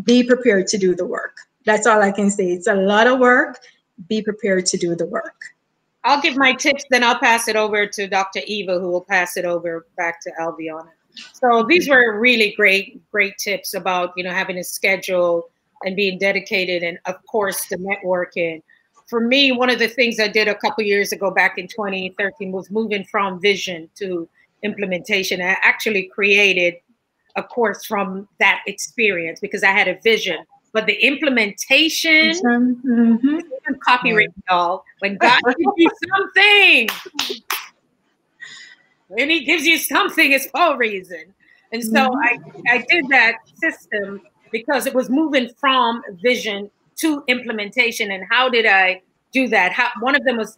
be prepared to do the work. That's all I can say. It's a lot of work. Be prepared to do the work. I'll give my tips, then I'll pass it over to Dr. Eva, who will pass it over back to Alviana. So these were really great tips about, having a schedule and being dedicated, and of course the networking. For me, one of the things I did a couple years ago, back in 2013, was moving from vision to implementation. I actually created a course from that experience because I had a vision. But the implementation, copyright, y'all. When God gives you something, when He gives you something, it's for a reason. And so I did that system because it was moving from vision to implementation. And how did I do that? One of them was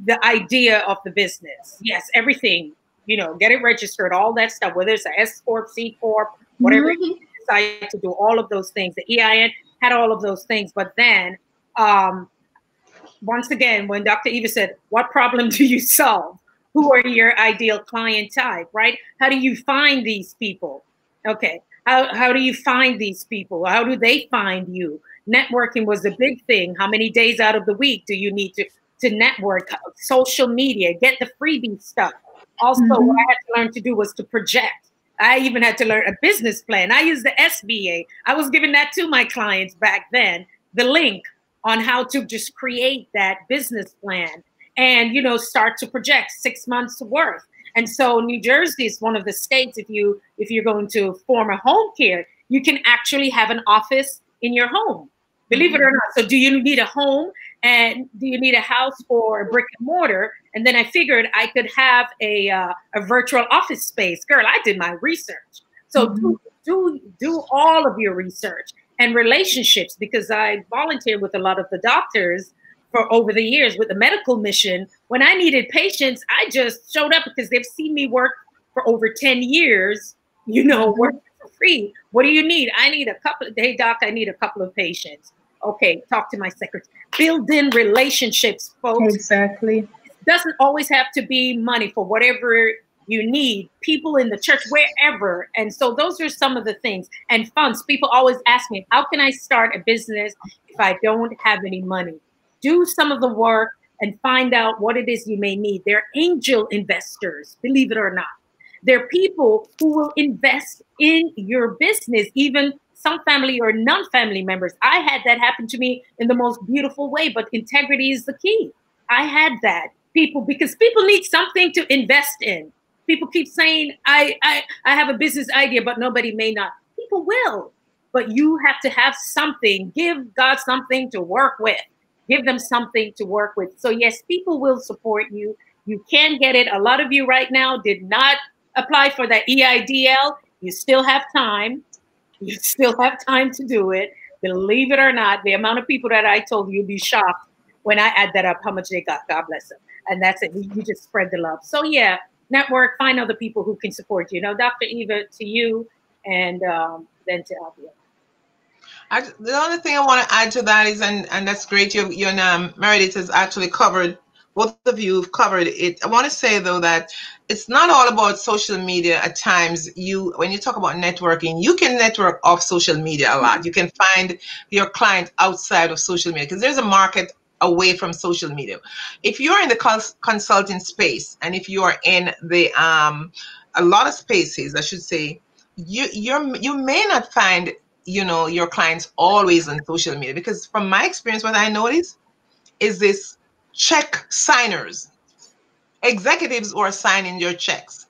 the idea of the business. Yes, everything, get it registered, all that stuff, whether it's an S Corp, C Corp, whatever you decide to do, all of those things. The EIN had all of those things. But then, once again, when Dr. Eva said, what problem do you solve? Who are your ideal client type, right? How do you find these people? Okay, how do you find these people? How do they find you? Networking was a big thing. How many days out of the week do you need to network? Social media, get the freebie stuff. Also, what I had to learn to do was to project. I even had to learn a business plan. I used the SBA. I was giving that to my clients back then, the link on how to just create that business plan and, start to project 6 months worth. And so New Jersey is one of the states, if you're going to form a home care, you can actually have an office in your home, believe it or not. So do you need a home, and do you need a house or a brick and mortar? And then I figured I could have a virtual office space. Girl, I did my research. So do all of your research and relationships, because I volunteered with a lot of the doctors for over the years with the medical mission. When I needed patients, I just showed up because they've seen me work for over 10 years, working for free. What do you need? I need hey doc, I need a couple of patients. Okay, talk to my secretary. Build in relationships, folks. Exactly. It doesn't always have to be money for whatever you need. People in the church, wherever. And so those are some of the things. And funds. People always ask me, how can I start a business if I don't have any money? Do some of the work and find out what it is you may need. They're angel investors, believe it or not. They're people who will invest in your business, even some family or non-family members. I had that happen to me in the most beautiful way, but integrity is the key. I had that. Because people need something to invest in. People keep saying, I have a business idea, but nobody may not. People will, but you have to have something. Give God something to work with. Give them something to work with. So yes, people will support you. You can get it. A lot of you right now did not apply for that EIDL. You still have time. You still have time to do it. Believe it or not, the amount of people that I told you'll be shocked when I add that up, how much they got. God bless them. And that's it. You just spread the love. So yeah, network, find other people who can support you. Dr. Eva, to you, and then to Alvia. The only thing I want to add to that is, and that's great, you and Meredith has actually covered, both of you have covered it. I want to say, though, that it's not all about social media. At times, when you talk about networking, you can network off social media a lot. You can find your client outside of social media, because there's a market away from social media. If you're in the consulting space, and if you are in the a lot of spaces, I should say, you may not find your clients always on social media, because from my experience, what I notice is this check signers, executives who are signing your checks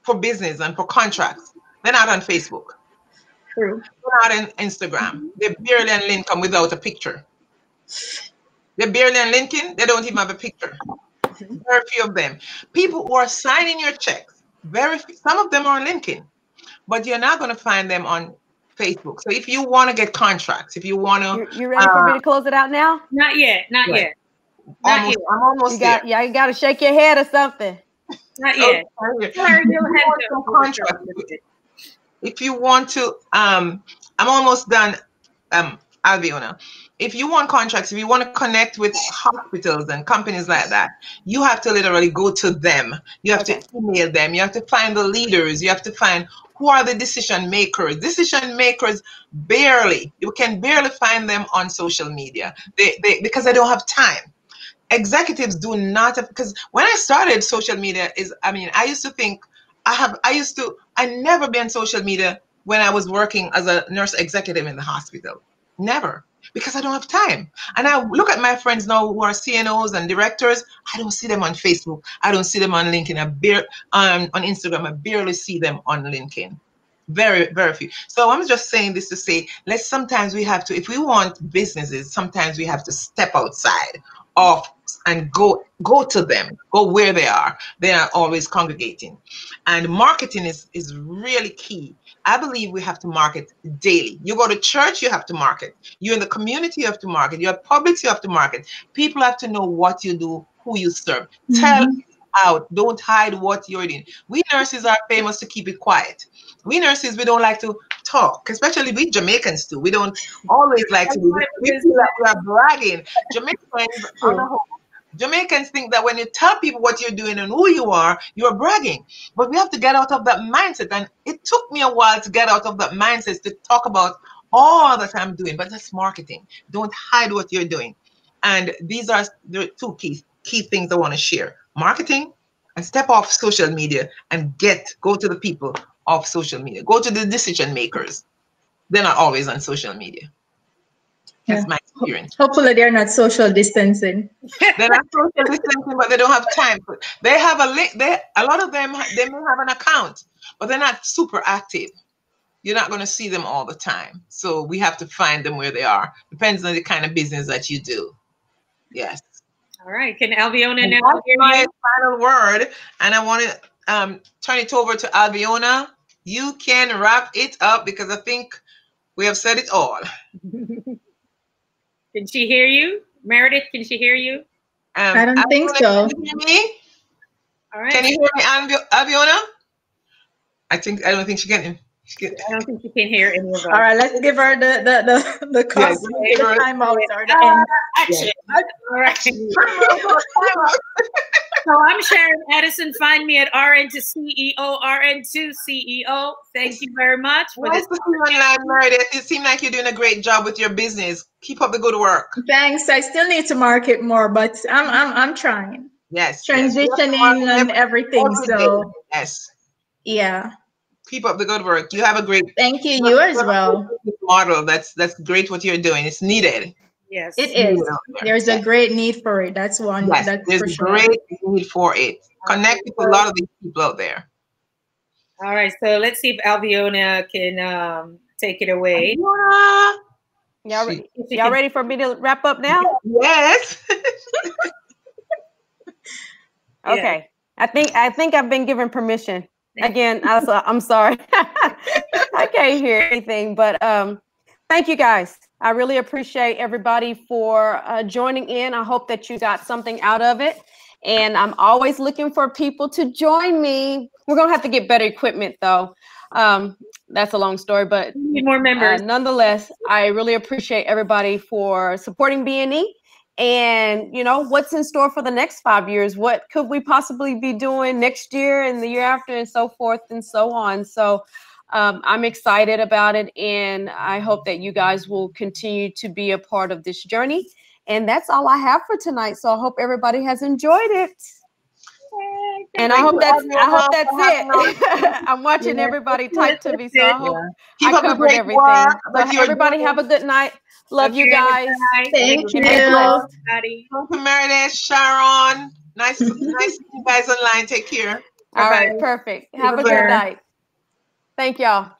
for business and for contracts. They're not on Facebook. True. They're not on Instagram. They're barely on LinkedIn without a picture. They're barely on LinkedIn. They don't even have a picture. Very few of them. People who are signing your checks, very few, some of them are on LinkedIn, but you're not going to find them on Facebook. So if you want to get contracts, if you want to, You ready for me to close it out now? Not yet. Not Right. yet. Not almost, yet. I'm almost there. You got to shake your head or something. Not yet. Okay. Sorry, you'll have want to some overturn contracts, it. if you want to, I'm almost done, Albiona. If you want contracts, if you want to connect with hospitals and companies like that, you have to literally go to them. You have to email them. You have to find the leaders. You have to find who are the decision makers. Decision makers you can barely find them on social media. Because they don't have time. Executives do not have, because when I started social media I used to think I never been on social media when I was working as a nurse executive in the hospital. Never, because I don't have time. And I look at my friends now who are CNOs and directors. I don't see them on Facebook. I don't see them on LinkedIn. On Instagram, I barely see them on LinkedIn. Very, very few. So I'm just saying this to say, sometimes we have to, if we want businesses, sometimes we have to step outside of and go to them, go where they are. They are always congregating. And marketing is really key. I believe we have to market daily. You go to church, you have to market. You're in the community, you have to market. You're at Publix, you have to market. People have to know what you do, who you serve. Tell out. Don't hide what you're doing. We nurses are famous to keep it quiet. We nurses, we don't like to talk, especially we Jamaicans too. We don't always like to. We feel like we are bragging. Jamaicans think that when you tell people what you're doing and who you are bragging. But we have to get out of that mindset. And it took me a while to get out of that mindset to talk about all that I'm doing. But that's marketing. Don't hide what you're doing. And these are the two key things I want to share. Marketing and step off social media and go to the people of social media. Go to the decision makers. They're not always on social media. That's my experience. Hopefully they're not social distancing. They're not social distancing, but they don't have time. They have a link. A lot of them, they may have an account, but they're not super active. You're not going to see them all the time. So we have to find them where they are. Depends on the kind of business that you do. Yes. All right. Can Albiona now that's hear my you? final word, and I want to turn it over to Albiona. You can wrap it up because I think we have said it all. Can she hear you? Meredith, can she hear you? I don't think so. Can you hear me? All right. Can you hear me, Albiona? I don't think she can. I don't think she can hear any of us. All right, let's give her the cost, the timeout or the end. Action. All right. So I'm Sharon Edison. Find me at RN to CEO, RN to CEO. Thank you very much. Nice to see you online, Meredith. You seem like you're doing a great job with your business. Keep up the good work. Thanks. I still need to market more, but I'm trying. Yes. Transitioning and everything. So yes. Yeah. Keep up the good work. You have a great. Thank you. You as well. Model. That's great what you're doing. It's needed. Yes. It is. There's a great need for it. That's one. Yes, that's there's for a sure. great need for it. Connect with a lot of these people out there. All right. So let's see if Albiona can take it away. Y'all ready for me to wrap up now? Yes. Okay. I think I've been given permission. Again, I'm sorry. I can't hear anything, but thank you guys. I really appreciate everybody for joining in. I hope that you got something out of it. And I'm always looking for people to join me. We're going to have to get better equipment, though. That's a long story, but need more members. Nonetheless, I really appreciate everybody for supporting B&E. And, you know, what's in store for the next 5 years? What could we possibly be doing next year and the year after and so forth and so on? So I'm excited about it. And I hope that you guys will continue to be a part of this journey. And that's all I have for tonight. So I hope everybody has enjoyed it. And I hope that's it. I'm watching everybody type to me, so I hope I covered everything. So everybody have a good night. Love you guys. Thank you. Thank you, Meredith, Sharon. Nice seeing you guys online. Take care. All right, perfect. Have a good night. Thank y'all.